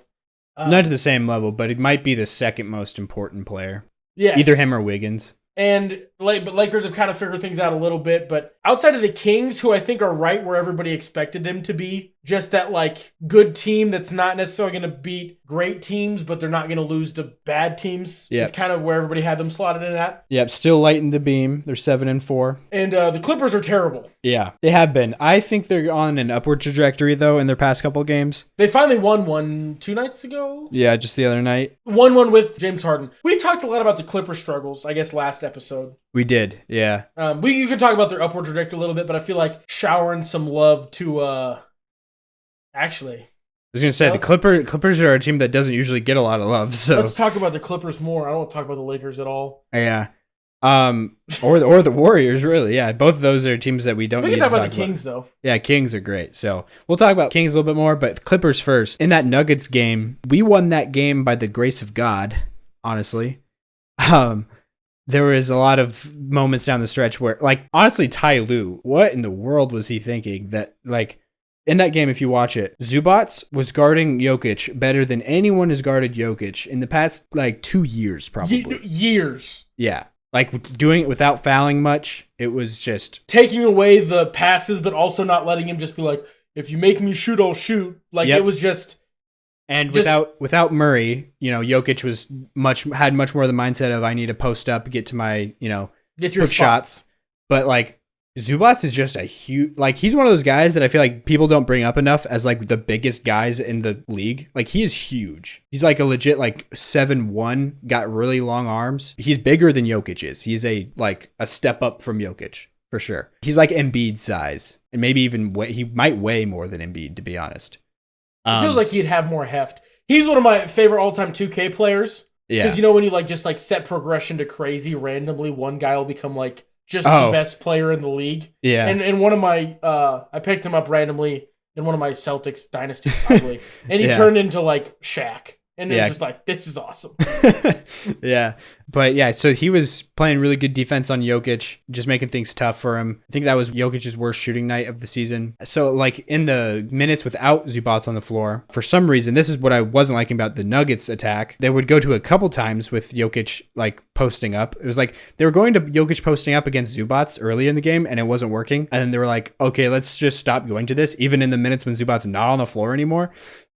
Not to the same level, but it might be the second most important player. Yes. Either him or Wiggins. And but Lakers have kind of figured things out a little bit. But outside of the Kings, who I think are right where everybody expected them to be, just that like good team that's not necessarily going to beat great teams, but they're not going to lose to bad teams. Is kind of where everybody had them slotted in at. Yep, still lighting the beam. They're 7-4. And the Clippers are terrible. Yeah, they have been. I think they're on an upward trajectory, though, in their past couple games. They finally won 2 nights ago? Yeah, just the other night. 1-1 with James Harden. We talked a lot about the Clipper struggles, I guess, last episode. We did, yeah. You can talk about their upward trajectory a little bit, but I feel like showering some love to, actually... I was going to say, the Clippers are a team that doesn't usually get a lot of love, so... Let's talk about the Clippers more. I don't want to talk about the Lakers at all. Yeah. Or the Warriors, really. Yeah, both of those are teams that we don't need to talk about. We can talk about the Kings, though. Yeah, Kings are great. So we'll talk about Kings a little bit more, but Clippers first. In that Nuggets game, we won that game by the grace of God, honestly. There was a lot of moments down the stretch where, like, honestly, Ty Lue, what in the world was he thinking that, like... In that game, if you watch it, Zubac was guarding Jokic better than anyone has guarded Jokic in the past, like, 2 years, probably. Years. Yeah. Like, doing it without fouling much, it was just... Taking away the passes, but also not letting him just be like, if you make me shoot, I'll shoot. Like, It was just... And without Murray, Jokic had much more the mindset of, I need to post up, get to my, get your shots. But, like, Zubac is just a huge, like, he's one of those guys that I feel like people don't bring up enough as, like, the biggest guys in the league. Like, he is huge. He's like a legit, like, 7'1", got really long arms. He's bigger than Jokic is. He's a step up from Jokic, for sure. He's like Embiid size, and maybe even he might weigh more than Embiid, to be honest. It feels like he'd have more heft. He's one of my favorite all-time 2K players. Yeah. Because when you, just set progression to crazy, randomly one guy will become, just the best player in the league. Yeah. And one of my, I picked him up randomly in one of my Celtics dynasties, probably. And he turned into, Shaq. And it was just this is awesome. Yeah. But yeah, so he was playing really good defense on Jokic, just making things tough for him. I think that was Jokic's worst shooting night of the season. So in the minutes without Zubac on the floor, for some reason, this is what I wasn't liking about the Nuggets attack. They would go to a couple times with Jokic posting up. It was like they were going to Jokic posting up against Zubac early in the game and it wasn't working. And then they were like, okay, let's just stop going to this, even in the minutes when Zubac's not on the floor anymore.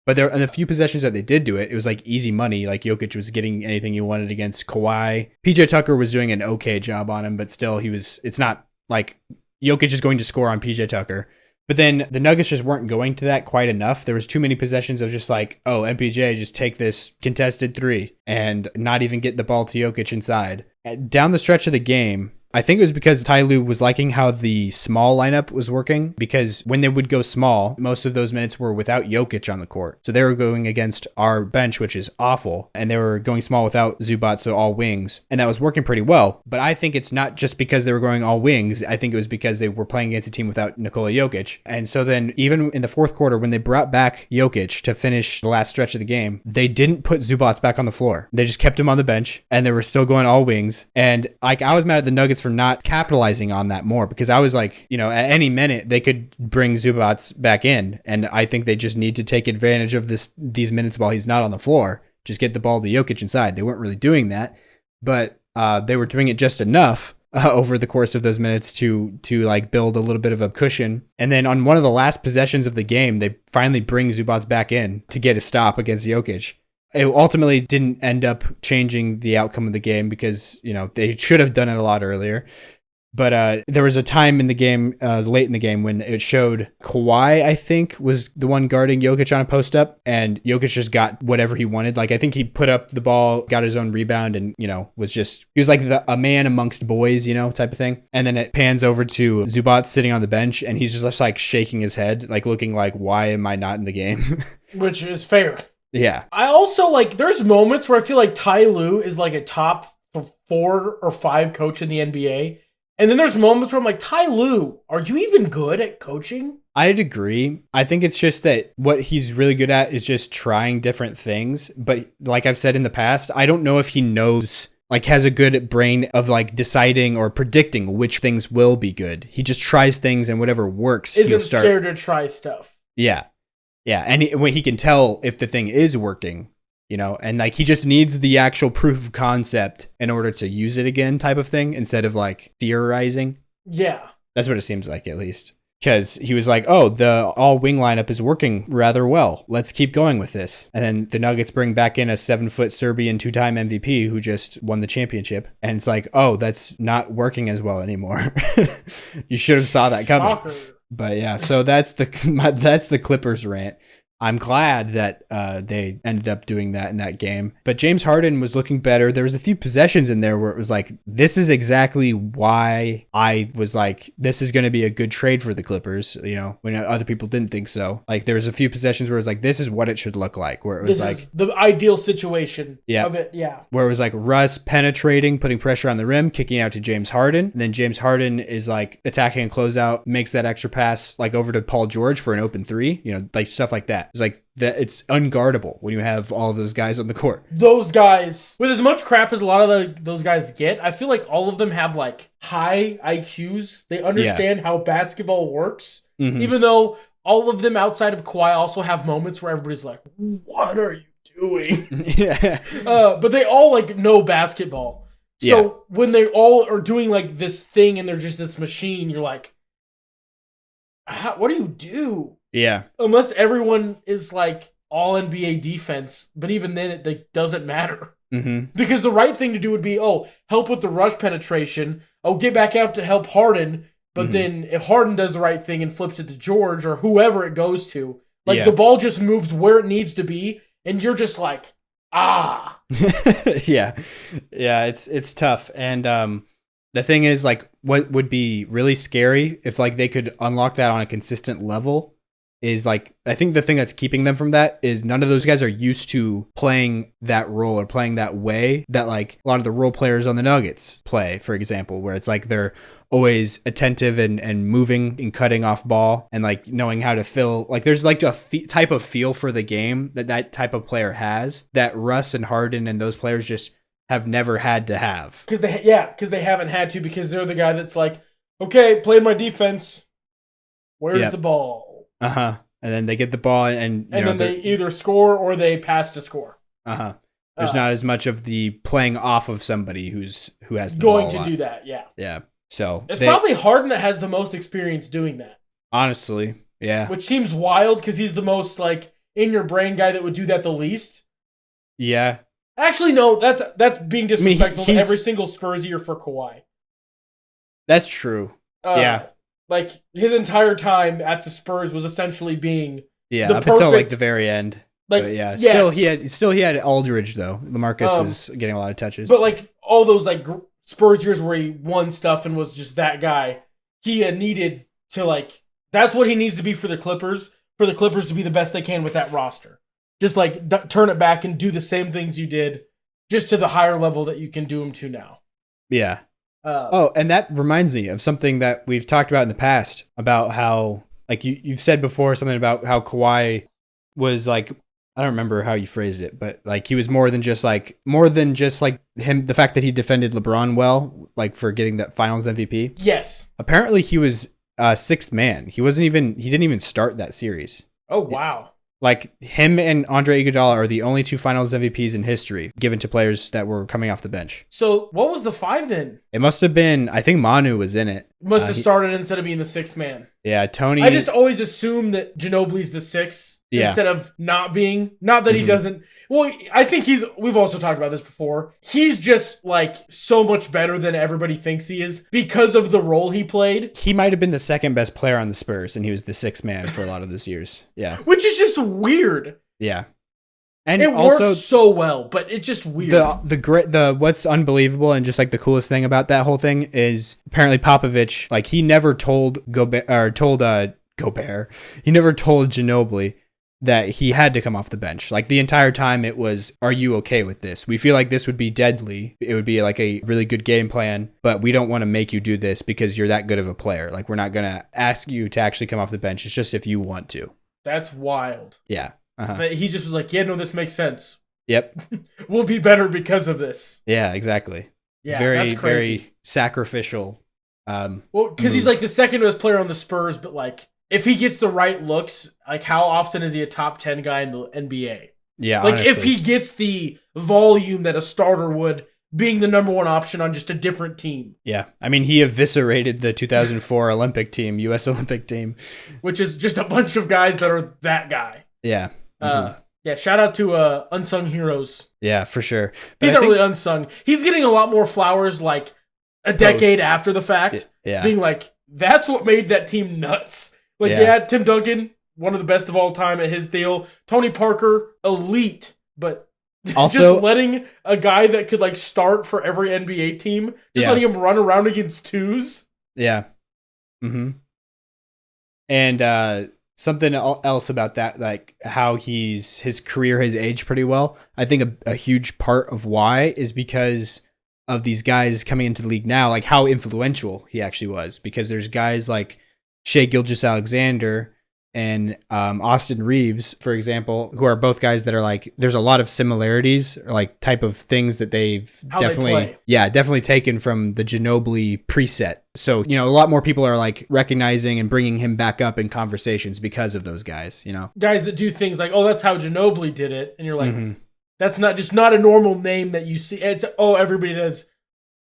But there, in the few possessions that they did do it, it was easy money. Jokic was getting anything he wanted against Kawhi. PJ Tucker was doing an okay job on him, but still it's not like Jokic is going to score on PJ Tucker. But then the Nuggets just weren't going to that quite enough. There was too many possessions of just MPJ, just take this contested three and not even get the ball to Jokic inside. Down the stretch of the game, I think it was because Ty Lue was liking how the small lineup was working, because when they would go small, most of those minutes were without Jokic on the court. So they were going against our bench, which is awful, and they were going small without Zubac, so all wings, and that was working pretty well. But I think it's not just because they were going all wings. I think it was because they were playing against a team without Nikola Jokic. And so then even in the fourth quarter, when they brought back Jokic to finish the last stretch of the game, they didn't put Zubac back on the floor. They just kept him on the bench, and they were still going all wings. And I was mad at the Nuggets for not capitalizing on that more, because I was at any minute they could bring Zubac back in, and I think they just need to take advantage of these minutes while he's not on the floor. Just get the ball to Jokic inside. They weren't really doing that, but they were doing it just enough over the course of those minutes to build a little bit of a cushion. And then on one of the last possessions of the game, they finally bring Zubac back in to get a stop against Jokic. It ultimately didn't end up changing the outcome of the game because, they should have done it a lot earlier. But there was a time in the game, late in the game, when it showed Kawhi, I think, was the one guarding Jokic on a post-up, and Jokic just got whatever he wanted. I think he put up the ball, got his own rebound, and, he was like a man amongst boys, type of thing. And then it pans over to Zubac sitting on the bench, and he's just shaking his head, looking like, why am I not in the game? Which is fair. Yeah. I also, there's moments where I feel like Ty Lue is, a top 4 or 5 coach in the NBA. And then there's moments where I'm like, Ty Lue, are you even good at coaching? I'd agree. I think it's just that what he's really good at is just trying different things. But like I've said in the past, I don't know if he knows, has a good brain of deciding or predicting which things will be good. He just tries things, and whatever works, Isn't scared to try stuff. Yeah. Yeah, and when he can tell if the thing is working, you know, and like he just needs the actual proof of concept in order to use it again type of thing instead of like theorizing. Yeah. That's what it seems like, at least. Because he was like, oh, the all wing lineup is working rather well. Let's keep going with this. And then the Nuggets bring back in a 7-foot Serbian 2-time MVP who just won the championship. And it's like, oh, that's not working as well anymore. You should have saw that coming. Shocker. But yeah, so that's the Clippers rant. I'm glad that they ended up doing that in that game. But James Harden was looking better. There was a few possessions in there where it was like, this is exactly why I was like, this is going to be a good trade for the Clippers, you know, when other people didn't think so. Like there was a few possessions where it was like, this is what it should look like, where it was this is the ideal situation of it. Yeah. Where it was like Russ penetrating, putting pressure on the rim, kicking out to James Harden. And then James Harden is like attacking a closeout, makes that extra pass like over to Paul George for an open three, you know, like stuff like that. It's like that. It's unguardable when you have all of those guys on the court. Those guys, with as much crap as a lot of those guys get, I feel like all of them have like high IQs. They understand how basketball works, even though all of them outside of Kawhi also have moments where everybody's like, what are you doing? But they all like know basketball. So when they all are doing like this thing and they're just this machine, you're like, what do you do? Yeah. Unless everyone is like all NBA defense, but even then it like, doesn't matter. Because the right thing to do would be, help with the rush penetration. Get back out to help Harden. But then if Harden does the right thing and flips it to George or whoever it goes to, like the ball just moves where it needs to be, and you're just like, Yeah, it's tough. And the thing is, like, what would be really scary if like they could unlock that on a consistent level is like, I think the thing that's keeping them from that is none of those guys are used to playing that role or playing that way that like a lot of the role players on the Nuggets play, for example, where it's like they're always attentive and moving and cutting off ball and like knowing how to fill. Like there's like a type of feel for the game that type of player has that Russ and Harden and those players just have never had to have. Because they haven't had to, because they're the guy that's like, okay, play my defense. Where's the ball? And then they get the ball and then they either score or they pass to score. There's not as much of the playing off of somebody who has the going ball to do that. Yeah. So it's probably Harden that has the most experience doing that. Honestly, yeah. Which seems wild because he's the most like in your brain guy that would do that the least. Yeah. Actually, no. That's being disrespectful to every single Spurs year for Kawhi. That's true. Yeah. Like, his entire time at the Spurs was essentially being up until like the very end. Like, but yeah, still he had Aldridge though. LaMarcus was getting a lot of touches. But like all those like Spurs years where he won stuff and was just that guy, he needed to like, that's what he needs to be for the Clippers to be the best they can with that roster. Just like turn it back and do the same things you did, just to the higher level that you can do them to now. Yeah. And that reminds me of something that we've talked about in the past about how, like you've said before, something about how Kawhi was like, I don't remember how you phrased it, but like he was more than just like him, the fact that he defended LeBron well, like for getting that Finals MVP. Yes. Apparently he was sixth man. He didn't even start that series. Oh, wow. Like him and Andre Iguodala are the only two Finals MVPs in history given to players that were coming off the bench. So what was the 5 then? It must have been, I think Manu was in it. Must have started instead of being the 6th man. Yeah, Tony. I just always assume that Ginobili's the 6th instead of not being. Not that he doesn't. Well, I think we've also talked about this before. He's just like so much better than everybody thinks he is because of the role he played. He might have been the second best player on the Spurs, and he was the 6th man for a lot of those years. Yeah. Which is just weird. Yeah. And it also works so well, but it's just weird. The what's unbelievable and just like the coolest thing about that whole thing is apparently Popovich, like he never told Gobert. He never told Ginobili that he had to come off the bench. Like the entire time it was, are you okay with this? We feel like this would be deadly. It would be like a really good game plan, but we don't want to make you do this because you're that good of a player. Like we're not going to ask you to actually come off the bench. It's just if you want to. That's wild. Yeah. But he just was like, yeah, no, this makes sense. Yep. We'll be better because of this. Yeah, exactly. Yeah, very, that's crazy. Very sacrificial. Well, because he's like the second best player on the Spurs, but like, if he gets the right looks, like how often is he a top 10 guy in the NBA? Yeah, Like, honestly. if he gets the volume that a starter would, being the number one option on just a different team. Yeah. I mean, he eviscerated the 2004 Olympic team, U.S. Olympic team. Which is just a bunch of guys that are that guy. Yeah. Yeah, shout out to Unsung Heroes. Yeah, for sure. But He's not really unsung. He's getting a lot more flowers like a decade after the fact. Yeah. Being like, that's what made that team nuts. Like, yeah, Tim Duncan, one of the best of all time at his deal. Tony Parker, elite. But also, just letting a guy that could like start for every NBA team, just letting him run around against twos. Yeah. And something else about that, like how his career has aged pretty well. I think a huge part of why is because of these guys coming into the league now, like how influential he actually was. Because there's guys like Shai Gilgeous-Alexander and Austin Reeves, for example, who are both guys that are like, there's a lot of similarities, or like type of things that they've definitely taken from the Ginobili preset. So, you know, a lot more people are like recognizing and bringing him back up in conversations because of those guys, you know, guys that do things like, oh, that's how Ginobili did it. And you're like, that's not a normal name that you see. It's, oh, everybody does.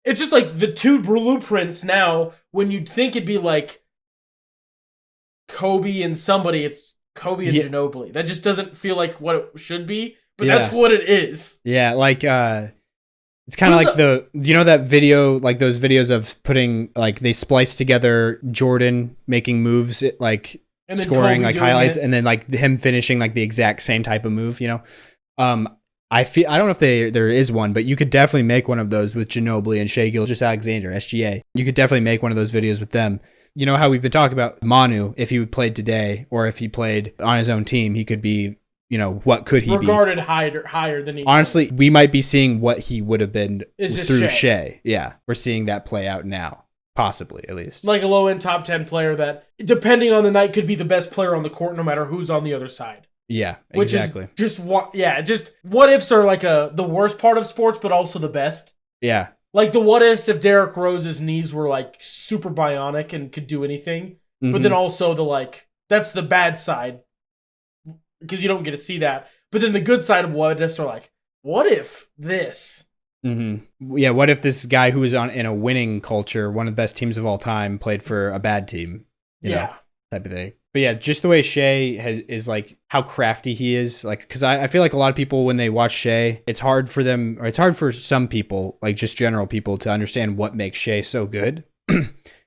It's just like the two blueprints now, when you'd think it'd be like Kobe and somebody, it's Kobe and Ginobili. That just doesn't feel like what it should be, but that's what it is. Yeah, like it's kind of like that video, like those videos of putting, like they splice together Jordan making moves, like and scoring like highlights, and then like him finishing like the exact same type of move, you know. I don't know if there is one, but you could definitely make one of those with Ginobili and Shai Gilgeous-Alexander, SGA. You could definitely make one of those videos with them. You know how we've been talking about Manu, if he played today or if he played on his own team, he could be, you know, what could he regarded higher than he honestly was. We might be seeing what he would have been through Shai. Yeah, we're seeing that play out now, possibly at least. Like a low-end top 10 player that, depending on the night, could be the best player on the court no matter who's on the other side. Yeah, which exactly. Is just what ifs are like the worst part of sports, but also the best. Yeah. Like the what ifs if Derrick Rose's knees were like super bionic and could do anything, but then also the like, that's the bad side because you don't get to see that. But then the good side of what ifs are like, what if this? Yeah, what if this guy who was in a winning culture, one of the best teams of all time, played for a bad team? You know, type of thing. But yeah, just the way Shai is like how crafty he is, like, because I feel like a lot of people when they watch Shai, it's hard for them, or it's hard for some people, like just general people, to understand what makes Shai so good.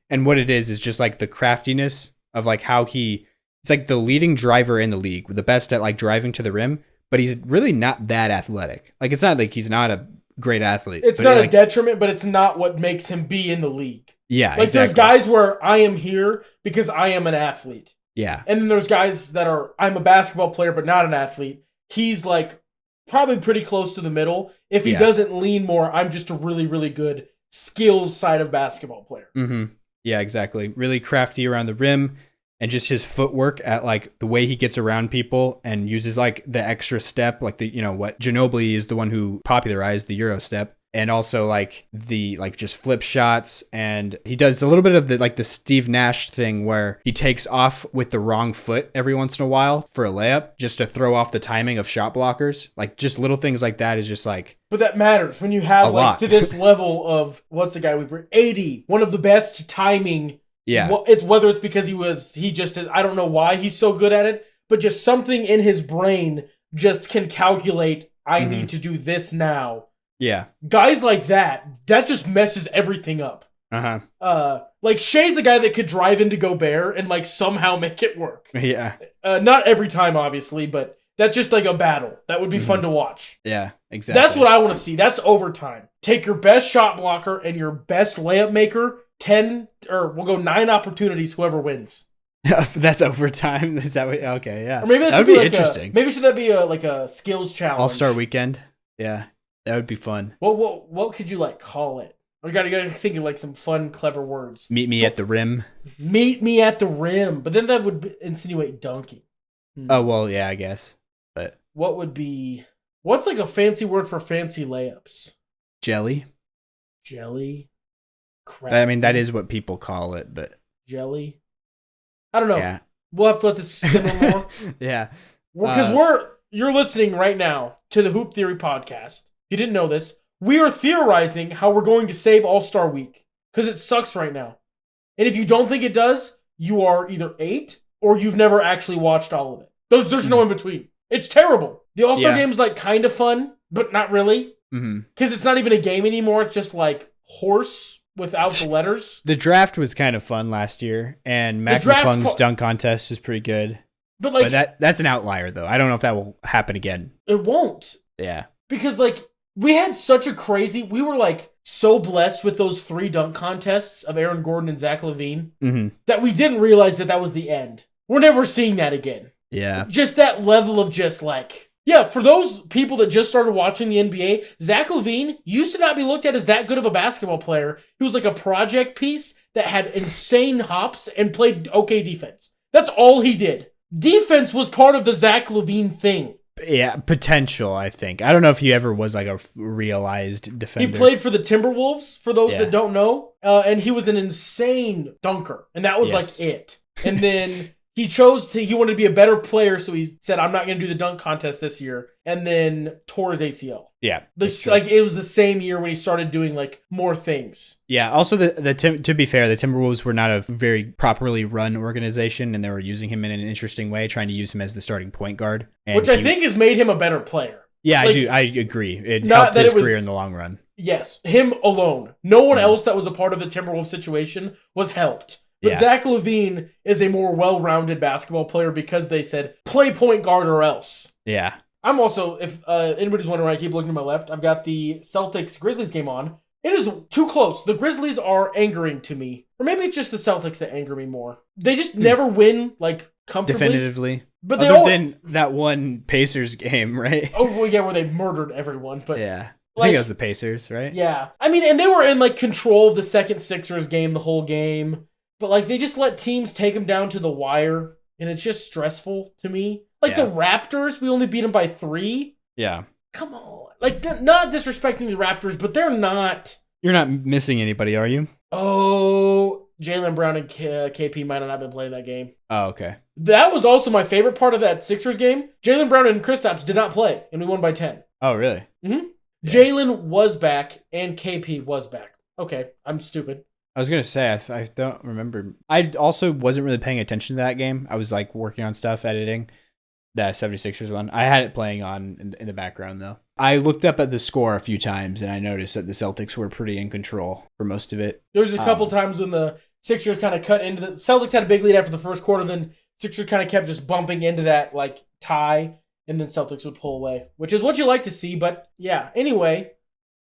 And what it is just like the craftiness of like how it's like the leading driver in the league, the best at like driving to the rim, but he's really not that athletic. Like it's not like he's not a great athlete. It's not a detriment, but it's not what makes him be in the league. Yeah, like exactly. There's guys where I am here because I am an athlete. Yeah. And then there's guys that are, I'm a basketball player, but not an athlete. He's like probably pretty close to the middle. If he doesn't lean more, I'm just a really, really good skills side of basketball player. Yeah, exactly. Really crafty around the rim, and just his footwork at like the way he gets around people and uses like the extra step, like the, you know, what Ginobili is the one who popularized the Euro step. And also like the like just flip shots, and he does a little bit of the Steve Nash thing where he takes off with the wrong foot every once in a while for a layup just to throw off the timing of shot blockers. Like just little things like that is just like. But that matters when you have like lot. To this level of what's the guy we bring 80, one of the best timing. Yeah. It's whether it's because he just is, I don't know why he's so good at it, but just something in his brain just can calculate. I need to do this now. Yeah. Guys like that just messes everything up. Like Shai's a guy that could drive into Gobert and like somehow make it work. Yeah. Not every time, obviously, but that's just like a battle. That would be fun to watch. Yeah, exactly. That's what I want to see. That's overtime. Take your best shot blocker and your best layup maker, 10, or we'll go 9 opportunities, whoever wins. That's overtime. Is that what, okay, yeah. Or maybe that would be like interesting. Maybe should that be like a skills challenge? All-Star weekend. Yeah. That would be fun. What could you like call it? You gotta think of like some fun, clever words. Meet me at the rim. Meet me at the rim, but then that would insinuate dunking. Oh well, yeah, I guess. But what's like a fancy word for fancy layups? Jelly. Crap. I mean, that is what people call it, but jelly. I don't know. Yeah. We'll have to let this simmer more. Yeah. Because you're listening right now to the Hoop Theory podcast. If you didn't know this, we are theorizing how we're going to save All-Star Week because it sucks right now. And if you don't think it does, you are either 8 or you've never actually watched all of it. There's no in between. It's terrible. The All-Star Game is like kind of fun, but not really. Because it's not even a game anymore. It's just like horse without the letters. The draft was kind of fun last year, and Mac McClung's dunk contest was pretty good. But that's an outlier, though. I don't know if that will happen again. It won't. Yeah. Because we had such a crazy... We were so blessed with those 3 dunk contests of Aaron Gordon and Zach LaVine that we didn't realize that was the end. We're never seeing that again. Yeah. Just that level of just yeah, for those people that just started watching the NBA, Zach LaVine used to not be looked at as that good of a basketball player. He was like a project piece that had insane hops and played okay defense. That's all he did. Defense was part of the Zach LaVine thing. Yeah, potential, I think. I don't know if he ever was a realized defender. He played for the Timberwolves, for those that don't know, and he was an insane dunker, and that was it. And then... He wanted to be a better player, so he said, I'm not going to do the dunk contest this year, and then tore his ACL. Yeah. It was the same year when he started doing, more things. Yeah, also, to be fair, the Timberwolves were not a very properly run organization, and they were using him in an interesting way, trying to use him as the starting point guard. Which I think has made him a better player. Yeah, I agree. It helped his career in the long run. Yes, him alone. No one else that was a part of the Timberwolves situation was helped. But Zach LaVine is a more well-rounded basketball player because they said, play point guard or else. Yeah. I'm also, if anybody's wondering, I keep looking to my left, I've got the Celtics-Grizzlies game on. It is too close. The Grizzlies are angering to me. Or maybe it's just the Celtics that anger me more. They just never win, comfortably. Definitively. But Other than that one Pacers game, right? Oh, well, yeah, where they murdered everyone. But yeah. I think it was the Pacers, right? Yeah. I mean, and they were in, control of the second Sixers game the whole game. But, they just let teams take them down to the wire, and it's just stressful to me. The Raptors, we only beat them by 3. Yeah. Come on. Not disrespecting the Raptors, but they're not... You're not missing anybody, are you? Oh, Jaylen Brown and KP might not have been playing that game. Oh, okay. That was also my favorite part of that Sixers game. Jaylen Brown and Kristaps did not play, and we won by 10. Oh, really? Mm-hmm. Yeah. Jaylen was back, and KP was back. Okay, I'm stupid. I was going to say, I don't remember. I also wasn't really paying attention to that game. I was working on stuff, editing that 76ers one. I had it playing on in the background, though. I looked up at the score a few times, and I noticed that the Celtics were pretty in control for most of it. There was a couple times when the Sixers kind of cut into the... Celtics had a big lead after the first quarter, then Sixers kind of kept just bumping into that, tie, and then Celtics would pull away, which is what you like to see, but yeah. Anyway...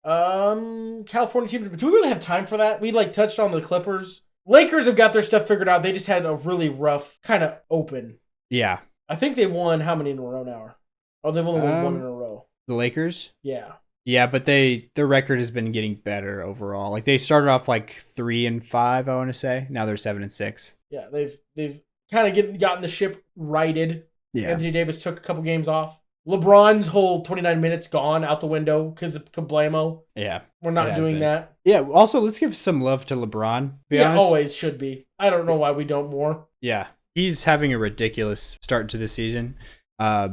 California teams, do we really have time for that? We touched on the Clippers. Lakers have got their stuff figured out. They just had a really rough kind of open. Yeah. I think they've won how many in a row now? Oh, they've only won 1 in a row. The Lakers? Yeah. Yeah, but their record has been getting better overall. They started off 3-5, I want to say. Now they're 7-6. Yeah, they've kind of gotten the ship righted. Yeah. Anthony Davis took a couple games off. LeBron's whole 29 minutes gone out the window because of Kablamo. Yeah. We're not doing that. Yeah, also, let's give some love to LeBron. Be honest. Always should be. I don't know why we don't more. Yeah. He's having a ridiculous start to the season.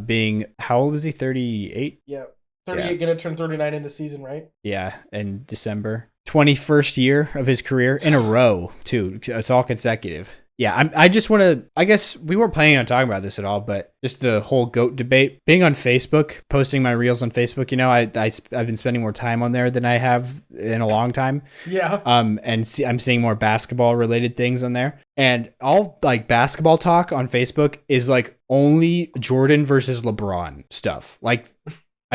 Being, how old is he? 38? Yeah. 38, going to turn 39 in the season, right? Yeah, in December. 21st year of his career in a row, too. It's all consecutive. Yeah, I just want to, I guess we weren't planning on talking about this at all, but just the whole GOAT debate. Being on Facebook, posting my reels on Facebook, I've been spending more time on there than I have in a long time. Yeah. And I'm seeing more basketball related things on there. And all basketball talk on Facebook is only Jordan versus LeBron stuff. I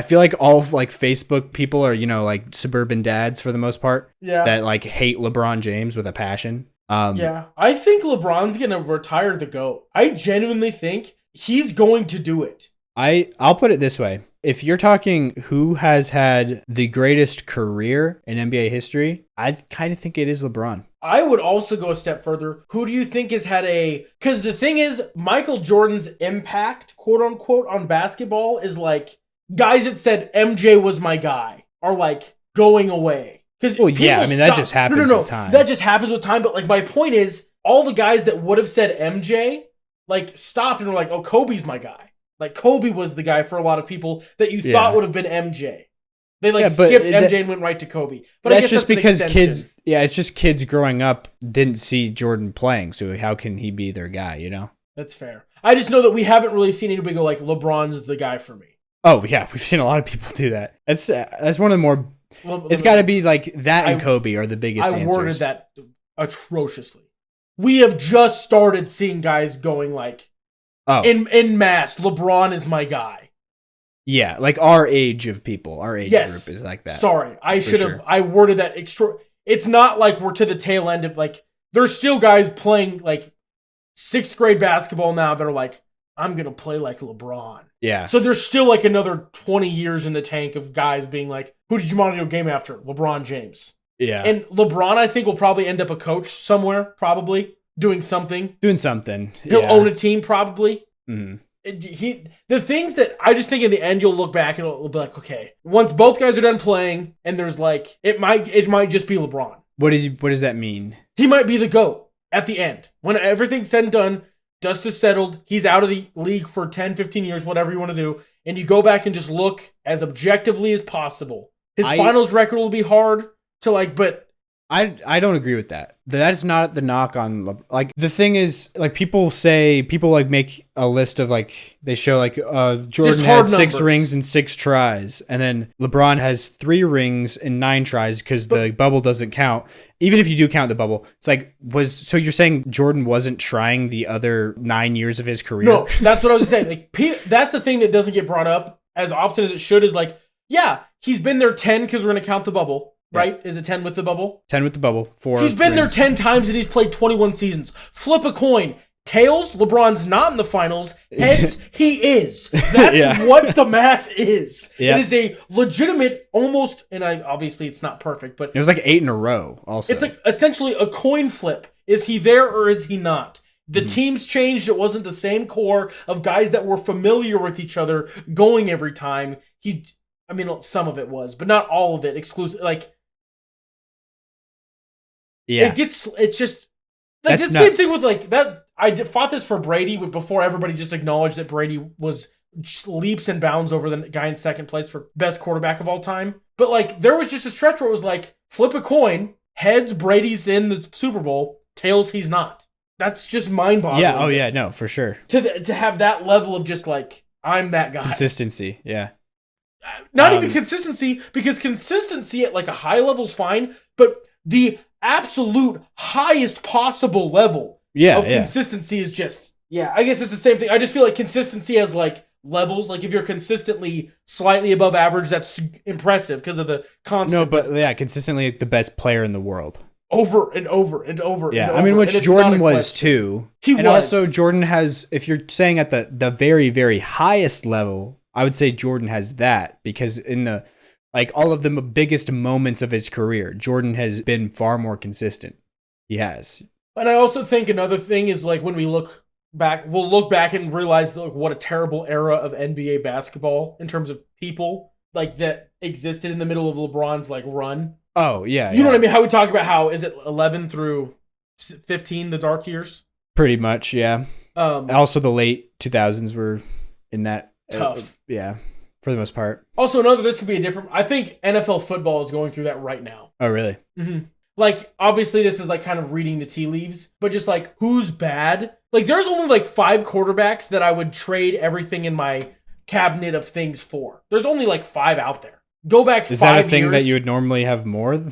feel all of Facebook people are, suburban dads for the most part. Yeah. That hate LeBron James with a passion. Yeah, I think LeBron's going to retire the GOAT. I genuinely think he's going to do it. I'll put it this way. If you're talking who has had the greatest career in NBA history, I kind of think it is LeBron. I would also go a step further. Who do you think has had because the thing is, Michael Jordan's impact, quote unquote, on basketball is guys that said MJ was my guy are going away. Well, yeah, that just happens with time. That just happens with time. But my point is, all the guys that would have said MJ, stopped and were oh, Kobe's my guy. Like Kobe was the guy for a lot of people that you thought would have been MJ. They skipped MJ and went right to Kobe. But I guess just that's because kids. Yeah, it's just kids growing up didn't see Jordan playing, so how can he be their guy? You know. That's fair. I just know that we haven't really seen anybody go like LeBron's the guy for me. Oh yeah, we've seen a lot of people do that. That's one of the more. It's got to be like that and Kobe are the biggest answers. I worded that atrociously. We have just started seeing guys going like, in mass, LeBron is my guy. Yeah, like our age of people, our age group is like that. Sorry, I should have. I worded that extra. It's not like we're to the tail end of like. There's still guys playing like 6th grade basketball now that are like, I'm gonna play like LeBron. Yeah. So there's still like another 20 years in the tank of guys being like, who did you want to do a game after? LeBron James. Yeah. And LeBron, I think, will probably end up a coach somewhere, probably doing something. He'll own a team, probably. Mm-hmm. The things that I just think in the end you'll look back and it'll be like, okay, once both guys are done playing, and there's like it might just be LeBron. What does that mean? He might be the GOAT at the end. When everything's said and done, dust is settled, he's out of the league for 10, 15 years, whatever you want to do, and you go back and just look as objectively as possible. His finals record will be hard to like, but I don't agree with that. That's not the knock on, like, the thing is, like, people like make a list of like, they show like Jordan had 6 rings and 6 tries, and then LeBron has 3 rings and 9 tries because the bubble doesn't count. Even if you do count the bubble, it's like, so you're saying Jordan wasn't trying the other 9 years of his career? No, that's what I was saying. Like, that's the thing that doesn't get brought up as often as it should, is like, yeah, he's been there 10 because we're going to count the bubble. Right? Is it 10 with the bubble? 10 with the bubble. 4. He's been there 10 times and he's played 21 seasons. Flip a coin. Tails, LeBron's not in the finals. Heads, he is. That's what the math is. Yeah. It is a legitimate, almost, and obviously it's not perfect, but it was like 8 in a row also. It's like essentially a coin flip. Is he there or is he not? The teams changed. It wasn't the same core of guys that were familiar with each other going every time. Some of it was, but not all of it. Exclusive, like, yeah, it's just like the same thing with like that. I fought this for Brady before everybody just acknowledged that Brady was leaps and bounds over the guy in second place for best quarterback of all time. But like, there was just a stretch where it was like, flip a coin, heads, Brady's in the Super Bowl, tails, he's not. That's just mind-boggling. Yeah, oh yeah, no, for sure. To have that level of just like, I'm that guy. Consistency, yeah. Not even consistency, because consistency at like a high level is fine, but the absolute highest possible level of consistency is just, I guess it's the same thing. I just feel like consistency has like levels. Like if you're consistently slightly above average, that's impressive because of the constant. No, but yeah, consistently the best player in the world. Over and over and over. Yeah, and over. I mean, which Jordan was too. He was. And also Jordan has, if you're saying at the very, very highest level, I would say Jordan has that, because in the, like, all of the biggest moments of his career, Jordan has been far more consistent. He has. And I also think another thing is, like, when we look back, we'll look back and realize like, what a terrible era of NBA basketball in terms of people like that existed in the middle of LeBron's like run. Oh, yeah. You know what I mean? How we talk about how is it 11 through 15, the dark years? Pretty much, yeah. Also, the late 2000s were in that. Tough. Yeah, for the most part. Also, this could be a different. I think NFL football is going through that right now. Oh, really? Mm-hmm. Like, obviously, this is like kind of reading the tea leaves, but just like who's bad? Like, there's only like 5 quarterbacks that I would trade everything in my cabinet of things for. There's only like 5 out there. Go back 5 years. Is that a thing that you would normally have more?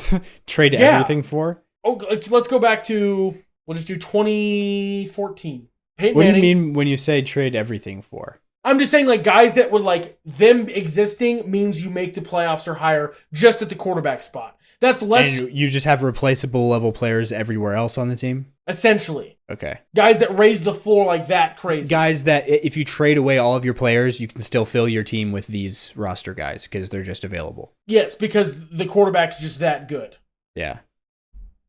Trade everything for? Oh, let's go back to, we'll just do 2014. Peyton Manning. Do you mean when you say trade everything for? I'm just saying, like, guys that would, like, them existing means you make the playoffs or higher just at the quarterback spot. That's less... And you just have replaceable level players everywhere else on the team? Essentially. Okay. Guys that raise the floor like that crazy. Guys that, if you trade away all of your players, you can still fill your team with these roster guys because they're just available. Yes, because the quarterback's just that good. Yeah.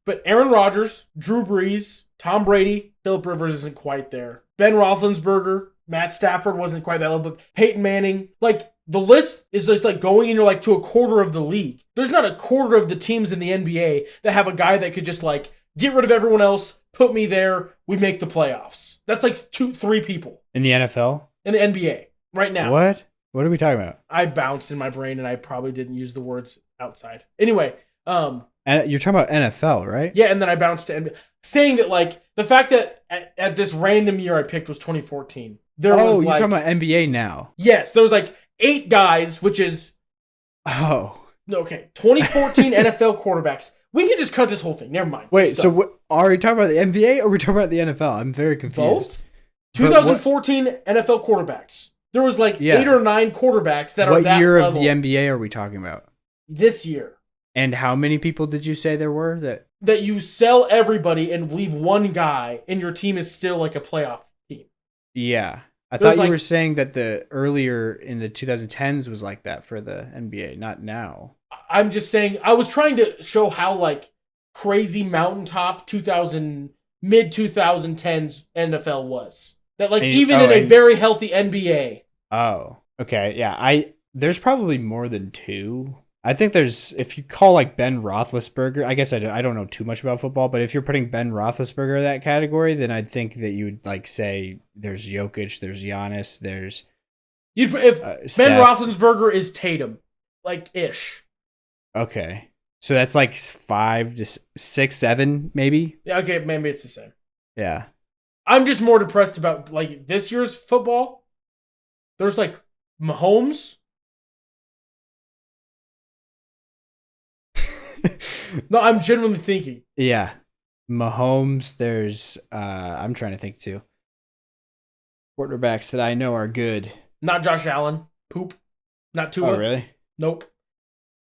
But Aaron Rodgers, Drew Brees, Tom Brady, Phillip Rivers isn't quite there. Ben Roethlisberger... Matt Stafford wasn't quite that level, but Peyton Manning, like, the list is just like going into like to a quarter of the league. There's not a quarter of the teams in the NBA that have a guy that could just like get rid of everyone else, put me there, we make the playoffs. That's like 2-3 people. In the NFL? In the NBA. Right now. What? What are we talking about? I bounced in my brain and I probably didn't use the words outside. Anyway, And you're talking about NFL, right? yeah, and then I bounced to NBA. Saying that, like, the fact that at this random year I picked was 2014. You're talking about NBA now. Yes, there was like 8 guys, which is... Oh. Okay, 2014 NFL quarterbacks. We can just cut this whole thing. Never mind. Wait, so are we talking about the NBA or are we talking about the NFL? I'm very confused. Both? 2014 NFL quarterbacks. There was like 8 or 9 quarterbacks that are that What year level. of the NBA are we talking about? This year. And how many people did you say there were that you sell everybody and leave one guy and your team is still like a playoff team? Yeah. I thought you were saying that the earlier in the 2010s was like that for the NBA, not now. I'm just saying, I was trying to show how like crazy mountaintop mid 2010s NFL was. That like even in a very healthy NBA. Oh, okay. Yeah. There's probably more than 2. I think there's, if you call like Ben Roethlisberger, I guess I don't know too much about football, but if you're putting Ben Roethlisberger in that category, then I'd think that you would like say there's Jokic, there's Giannis, there's if Ben Steph. Roethlisberger is Tatum, like ish. Okay. So that's like 5 to 6, 7, maybe? Yeah, okay, maybe it's the same. Yeah. I'm just more depressed about like this year's football. There's like Mahomes. No, I'm genuinely thinking. Yeah. Mahomes, there's I'm trying to think too. Quarterbacks that I know are good. Not Josh Allen. Poop. Not Tua. Oh, really? Nope.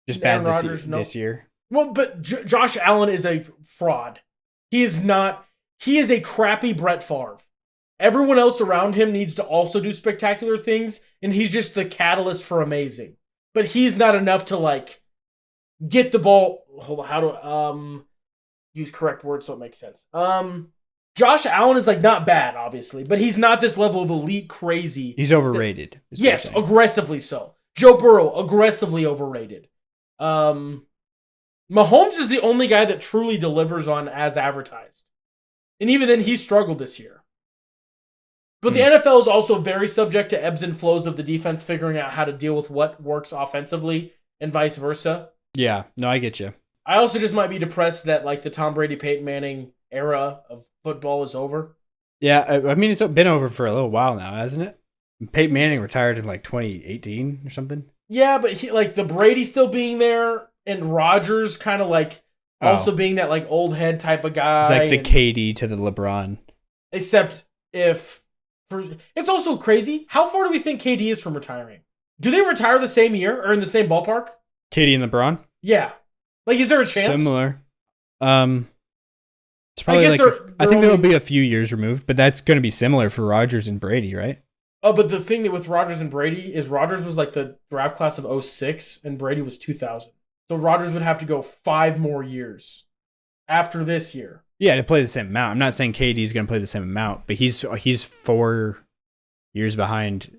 Just bad this year. Well, but Josh Allen is a fraud. He is not. He is a crappy Brett Favre. Everyone else around him needs to also do spectacular things, and he's just the catalyst for amazing. But he's not enough to like get the ball. Hold on, how to use correct words so it makes sense. Josh Allen is like not bad, obviously, but he's not this level of elite crazy. He's overrated. Yes, aggressively so. Joe Burrow, aggressively overrated. Mahomes is the only guy that truly delivers on as advertised. And even then, he struggled this year. But the NFL is also very subject to ebbs and flows of the defense figuring out how to deal with what works offensively and vice versa. Yeah, no, I get you. I also just might be depressed that like the Tom Brady, Peyton Manning era of football is over. Yeah, I mean, it's been over for a little while now, hasn't it? Peyton Manning retired in like 2018 or something. Yeah, but he, like the Brady still being there and Rodgers kind of like also being that like old head type of guy. It's like the KD to the LeBron. Except it's also crazy. How far do we think KD is from retiring? Do they retire the same year or in the same ballpark? KD and LeBron? Yeah. Like, is there a chance? Similar. It's probably I think there will be a few years removed, but that's going to be similar for Rodgers and Brady, right? Oh, but the thing that with Rodgers and Brady is Rodgers was like the draft class of 2006 and Brady was 2000. So Rodgers would have to go 5 more years after this year. Yeah, to play the same amount. I'm not saying KD's going to play the same amount, but he's 4 years behind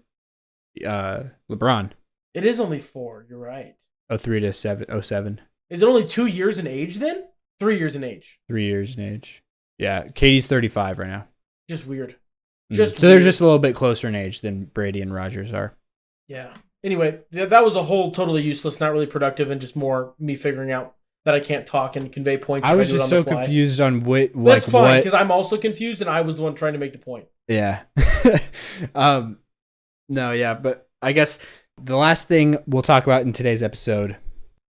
LeBron. It is only 4. You're right. 03 to 07. Is it only 2 years in age then? 3 years in age. 3 years in age. Yeah, KD's 35 right now. Just weird. So they're just a little bit closer in age than Brady and Rodgers are. Yeah. Anyway, that was a whole totally useless, not really productive, and just more me figuring out that I can't talk and convey points. I was just so confused on what. That's fine, because I'm also confused, and I was the one trying to make the point. Yeah. No, yeah, but I guess the last thing we'll talk about in today's episode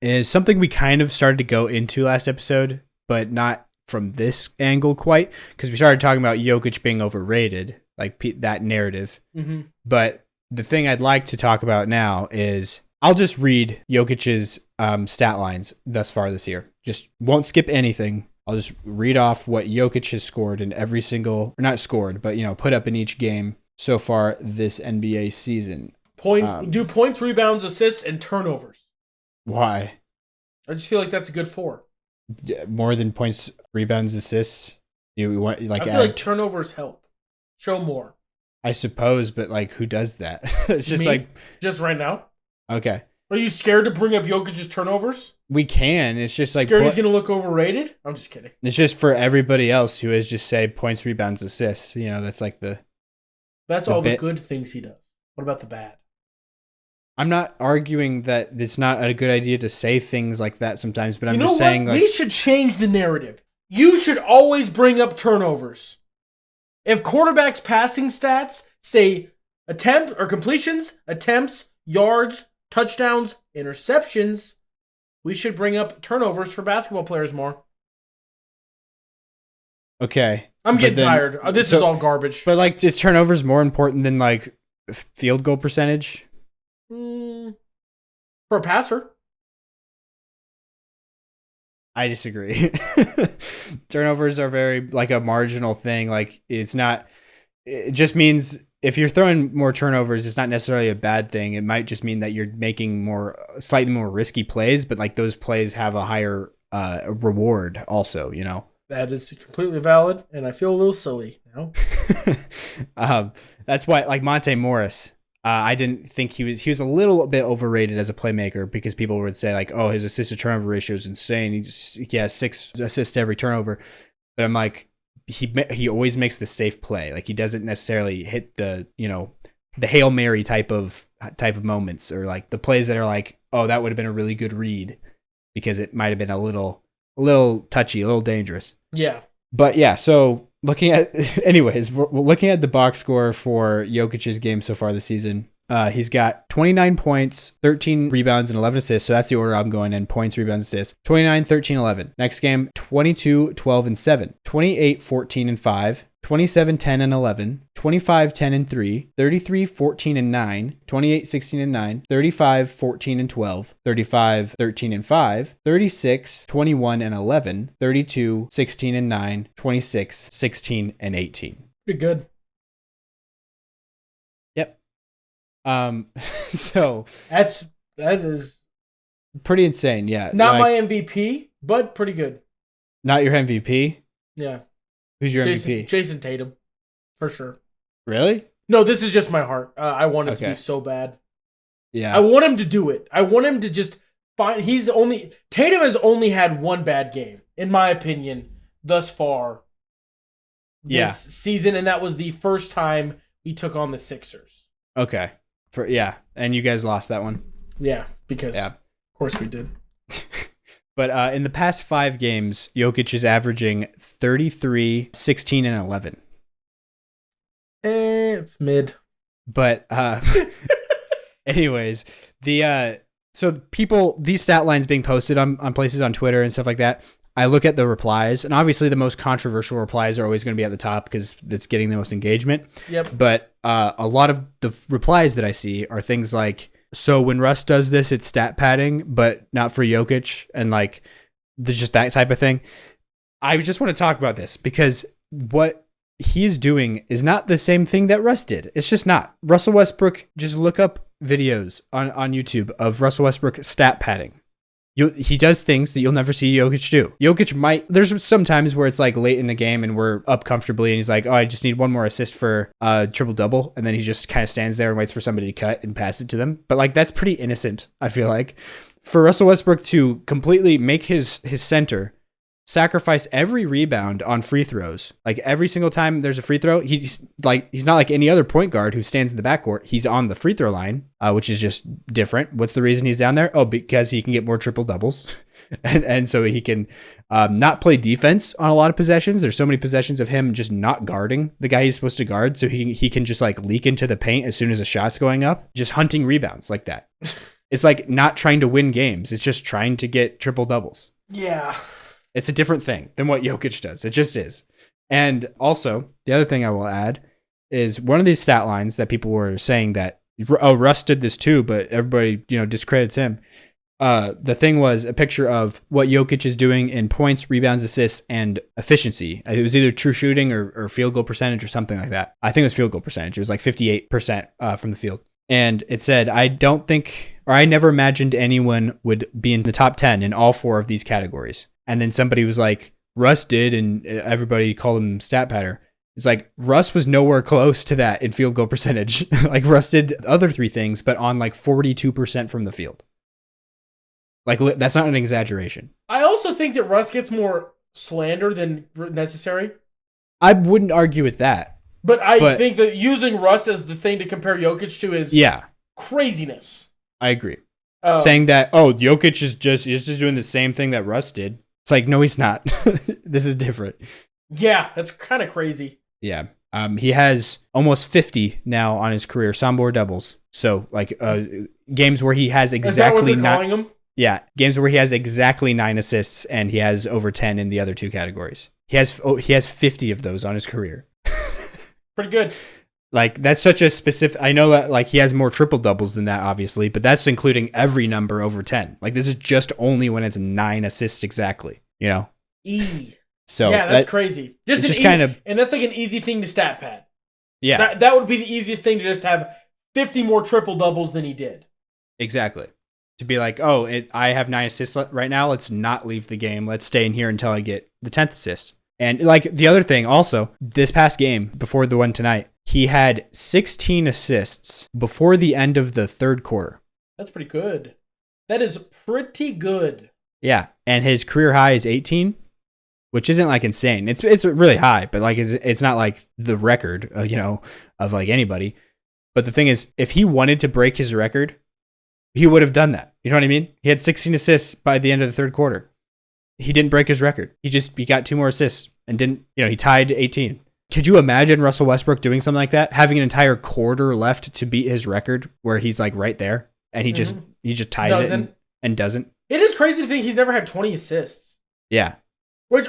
is something we kind of started to go into last episode, but not from this angle quite, because we started talking about Jokic being overrated, like that narrative. Mm-hmm. But the thing I'd like to talk about now is I'll just read Jokic's stat lines thus far this year. Just won't skip anything. I'll just read off what Jokic has scored in every single, or not scored, but put up in each game so far this NBA season. Do points, rebounds, assists, and turnovers. Why? I just feel like that's a good 4. More than points, rebounds, assists. You want I feel like turnovers help. Show more. I suppose, but like, who does that? It's just just right now. Okay. Are you scared to bring up Jokic's turnovers? We can. It's just like scared he's gonna look overrated. I'm just kidding. It's just for everybody else who is just say points, rebounds, assists. That's like the. That's all the good things he does. What about the bad? I'm not arguing that it's not a good idea to say things like that sometimes, but I'm just saying like we should change the narrative. You should always bring up turnovers. If quarterbacks' passing stats say attempt or completions, attempts, yards, touchdowns, interceptions, we should bring up turnovers for basketball players more. Okay. I'm getting tired. This is all garbage. But like, is turnovers more important than like field goal percentage? For a passer. I disagree. Turnovers are very like a marginal thing. Like it just means if you're throwing more turnovers, it's not necessarily a bad thing. It might just mean that you're making slightly more risky plays, but like those plays have a higher reward also, you know? That is completely valid. And I feel a little silly now. That's why like Monte Morris, I didn't think he was a little bit overrated as a playmaker because people would say like, oh, his assist to turnover ratio is insane. He has 6 assists to every turnover. But I'm like, he always makes the safe play. Like he doesn't necessarily hit the, you know, the Hail Mary type of moments or like the plays that are like, oh, that would have been a really good read because it might have been a little touchy, a little dangerous. Yeah. But yeah, so we're looking at the box score for Jokic's game so far this season. He's got 29 points, 13 rebounds, and 11 assists. So that's the order I'm going in. Points, rebounds, assists. 29, 13, 11. Next game, 22, 12, and 7. 28, 14, and 5. 27, 10, and 11. 25, 10, and 3. 33, 14, and 9. 28, 16, and 9. 35, 14, and 12. 35, 13, and 5. 36, 21, and 11. 32, 16, and 9. 26, 16, and 18. Pretty good. Yep. So that is pretty insane. Yeah. Not my MVP, but pretty good. Not your MVP? Yeah. Who's your MVP? Jason Tatum, for sure. Really? No, this is just my heart. I want it to be so bad. Yeah. I want him to do it. I want him to just find. Tatum has only had one bad game, in my opinion, thus far this season, and that was the first time we took on the Sixers. Okay. And you guys lost that one? Yeah, because of course we did. But in the past 5 games, Jokic is averaging 33, 16, and 11. It's mid. But anyways, these stat lines being posted on places on Twitter and stuff like that, I look at the replies, and obviously the most controversial replies are always going to be at the top because it's getting the most engagement. Yep. But a lot of the replies that I see are things like, so when Russ does this, it's stat padding, but not for Jokic, and like there's just that type of thing. I just want to talk about this because what he's doing is not the same thing that Russ did. It's just not. Russell Westbrook, just look up videos on YouTube of Russell Westbrook stat padding. He does things that you'll never see Jokic do. There's some times where it's like late in the game and we're up comfortably and he's like, oh, I just need one more assist for triple-double. And then he just kind of stands there and waits for somebody to cut and pass it to them. But like, that's pretty innocent, I feel like. For Russell Westbrook to completely make his center sacrifice every rebound on free throws. Like every single time there's a free throw, he's not like any other point guard who stands in the backcourt. He's on the free throw line, which is just different. What's the reason he's down there? Oh, because he can get more triple doubles. and so he can not play defense on a lot of possessions. There's so many possessions of him just not guarding the guy he's supposed to guard. So he can just like leak into the paint as soon as a shot's going up, just hunting rebounds like that. It's like not trying to win games. It's just trying to get triple doubles. Yeah. It's a different thing than what Jokic does. It just is. And also, the other thing I will add is one of these stat lines that people were saying that, oh, Russ did this too, but everybody, discredits him. The thing was a picture of what Jokic is doing in points, rebounds, assists, and efficiency. It was either true shooting or field goal percentage or something like that. I think it was field goal percentage. It was like 58% from the field. And it said, I never imagined anyone would be in the top 10 in all 4 of these categories. And then somebody was like, Russ did, and everybody called him stat patter. It's like, Russ was nowhere close to that in field goal percentage. Like, Russ did other 3 things, but on like 42% from the field. Like, that's not an exaggeration. I also think that Russ gets more slander than necessary. I wouldn't argue with that. But I think that using Russ as the thing to compare Jokic to is craziness. I agree. Saying that, Jokic is just doing the same thing that Russ did. It's like, no, he's not. This is different. Yeah, that's kind of crazy. Yeah. He has almost 50 now on his career Sombor doubles. So like games where he has exactly them? Yeah, games where he has exactly 9 assists and he has over 10 in the other 2 categories. He has 50 of those on his career. Pretty good. Like that's such a specific. I know that like he has more triple doubles than that, obviously, but that's including every number over 10. Like this is just only when it's 9 assists exactly. You know. So yeah, that's crazy. Just kind of, and that's like an easy thing to stat pad. Yeah, that would be the easiest thing to just have 50 more triple doubles than he did. Exactly. To be like, I have 9 assists right now. Let's not leave the game. Let's stay in here until I get the 10th assist. And like the other thing, also this past game before the one tonight, he had 16 assists before the end of the 3rd quarter. That's pretty good. That is pretty good. Yeah, and his career high is 18. Which isn't like insane. It's really high, but like it's not like the record, of like anybody. But the thing is, if he wanted to break his record, he would have done that. You know what I mean? He had 16 assists by the end of the 3rd quarter. He didn't break his record. He got 2 more assists and didn't. He tied 18. Could you imagine Russell Westbrook doing something like that, having an entire quarter left to beat his record, where he's like right there and he just ties it and doesn't? It is crazy to think he's never had 20 assists. Yeah. Which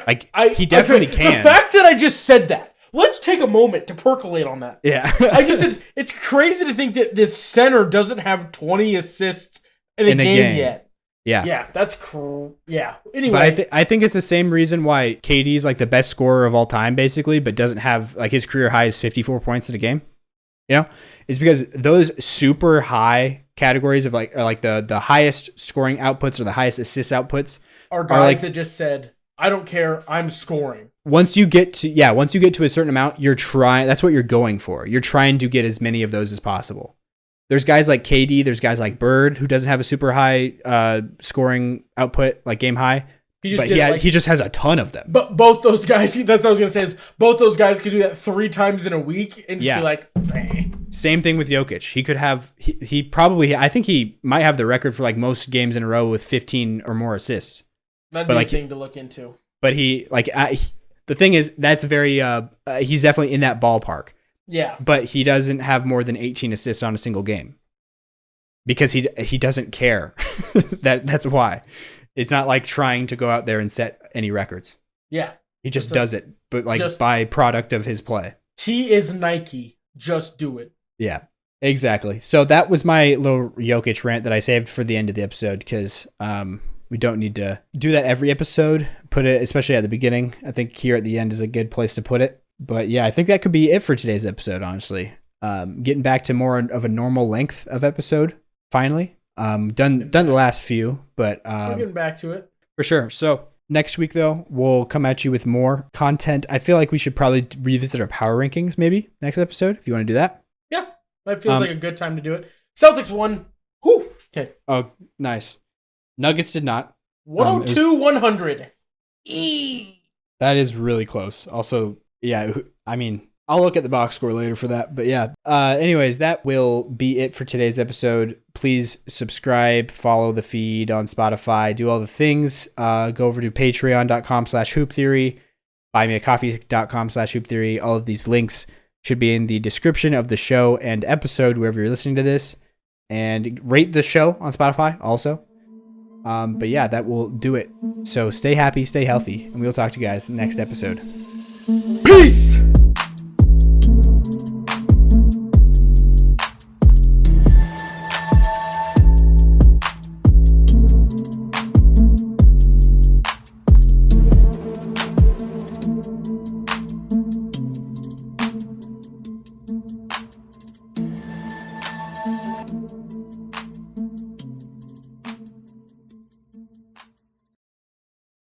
he definitely can. The fact that I just said that, let's take a moment to percolate on that. Yeah. I just said, it's crazy to think that this center doesn't have 20 assists in a game yet. Yeah. Yeah, that's cool. Yeah. Anyway. But I think it's the same reason why KD's like the best scorer of all time, basically, but doesn't have, like, his career high is 54 points in a game. It's because those super high categories of like the highest scoring outputs or the highest assist outputs are guys that just said, I don't care, I'm scoring. Once you get to a certain amount, that's what you're going for. You're trying to get as many of those as possible. There's guys like KD, there's guys like Bird who doesn't have a super high scoring output, like game high. He just has a ton of them. But both those guys, that's what I was going to say, is both those guys could do that 3 times in a week and just be like, eh. Same thing with Jokic. He could have, I think he might have the record for like most games in a row with 15 or more assists. That'd be a thing to look into. But the thing is, that's very, he's definitely in that ballpark. Yeah. But he doesn't have more than 18 assists on a single game. Because he doesn't care. That's why. It's not like trying to go out there and set any records. Yeah. He just does it, but by product of his play. He is Nike. Just do it. Yeah, exactly. So that was my little Jokic rant that I saved for the end of the episode because we don't need to do that every episode. Put it, especially at the beginning. I think here at the end is a good place to put it. But yeah, I think that could be it for today's episode, honestly. Getting back to more of a normal length of episode, finally. Done the last few, but we're getting back to it. For sure. So next week, though, we'll come at you with more content. I feel like we should probably revisit our power rankings maybe next episode, if you want to do that. Yeah, that feels like a good time to do it. Celtics won. Whew. Okay. Oh, nice. Nuggets did not. 102-100. That is really close. Also, yeah, I mean, I'll look at the box score later for that. But yeah, anyways, that will be it for today's episode. Please subscribe, follow the feed on Spotify, do all the things. Go over to patreon.com/hooptheory, buymeacoffee.com/hooptheory. All of these links should be in the description of the show and episode, wherever you're listening to this. And rate the show on Spotify also. But yeah, that will do it. So stay happy, stay healthy, and we'll talk to you guys next episode. Peace!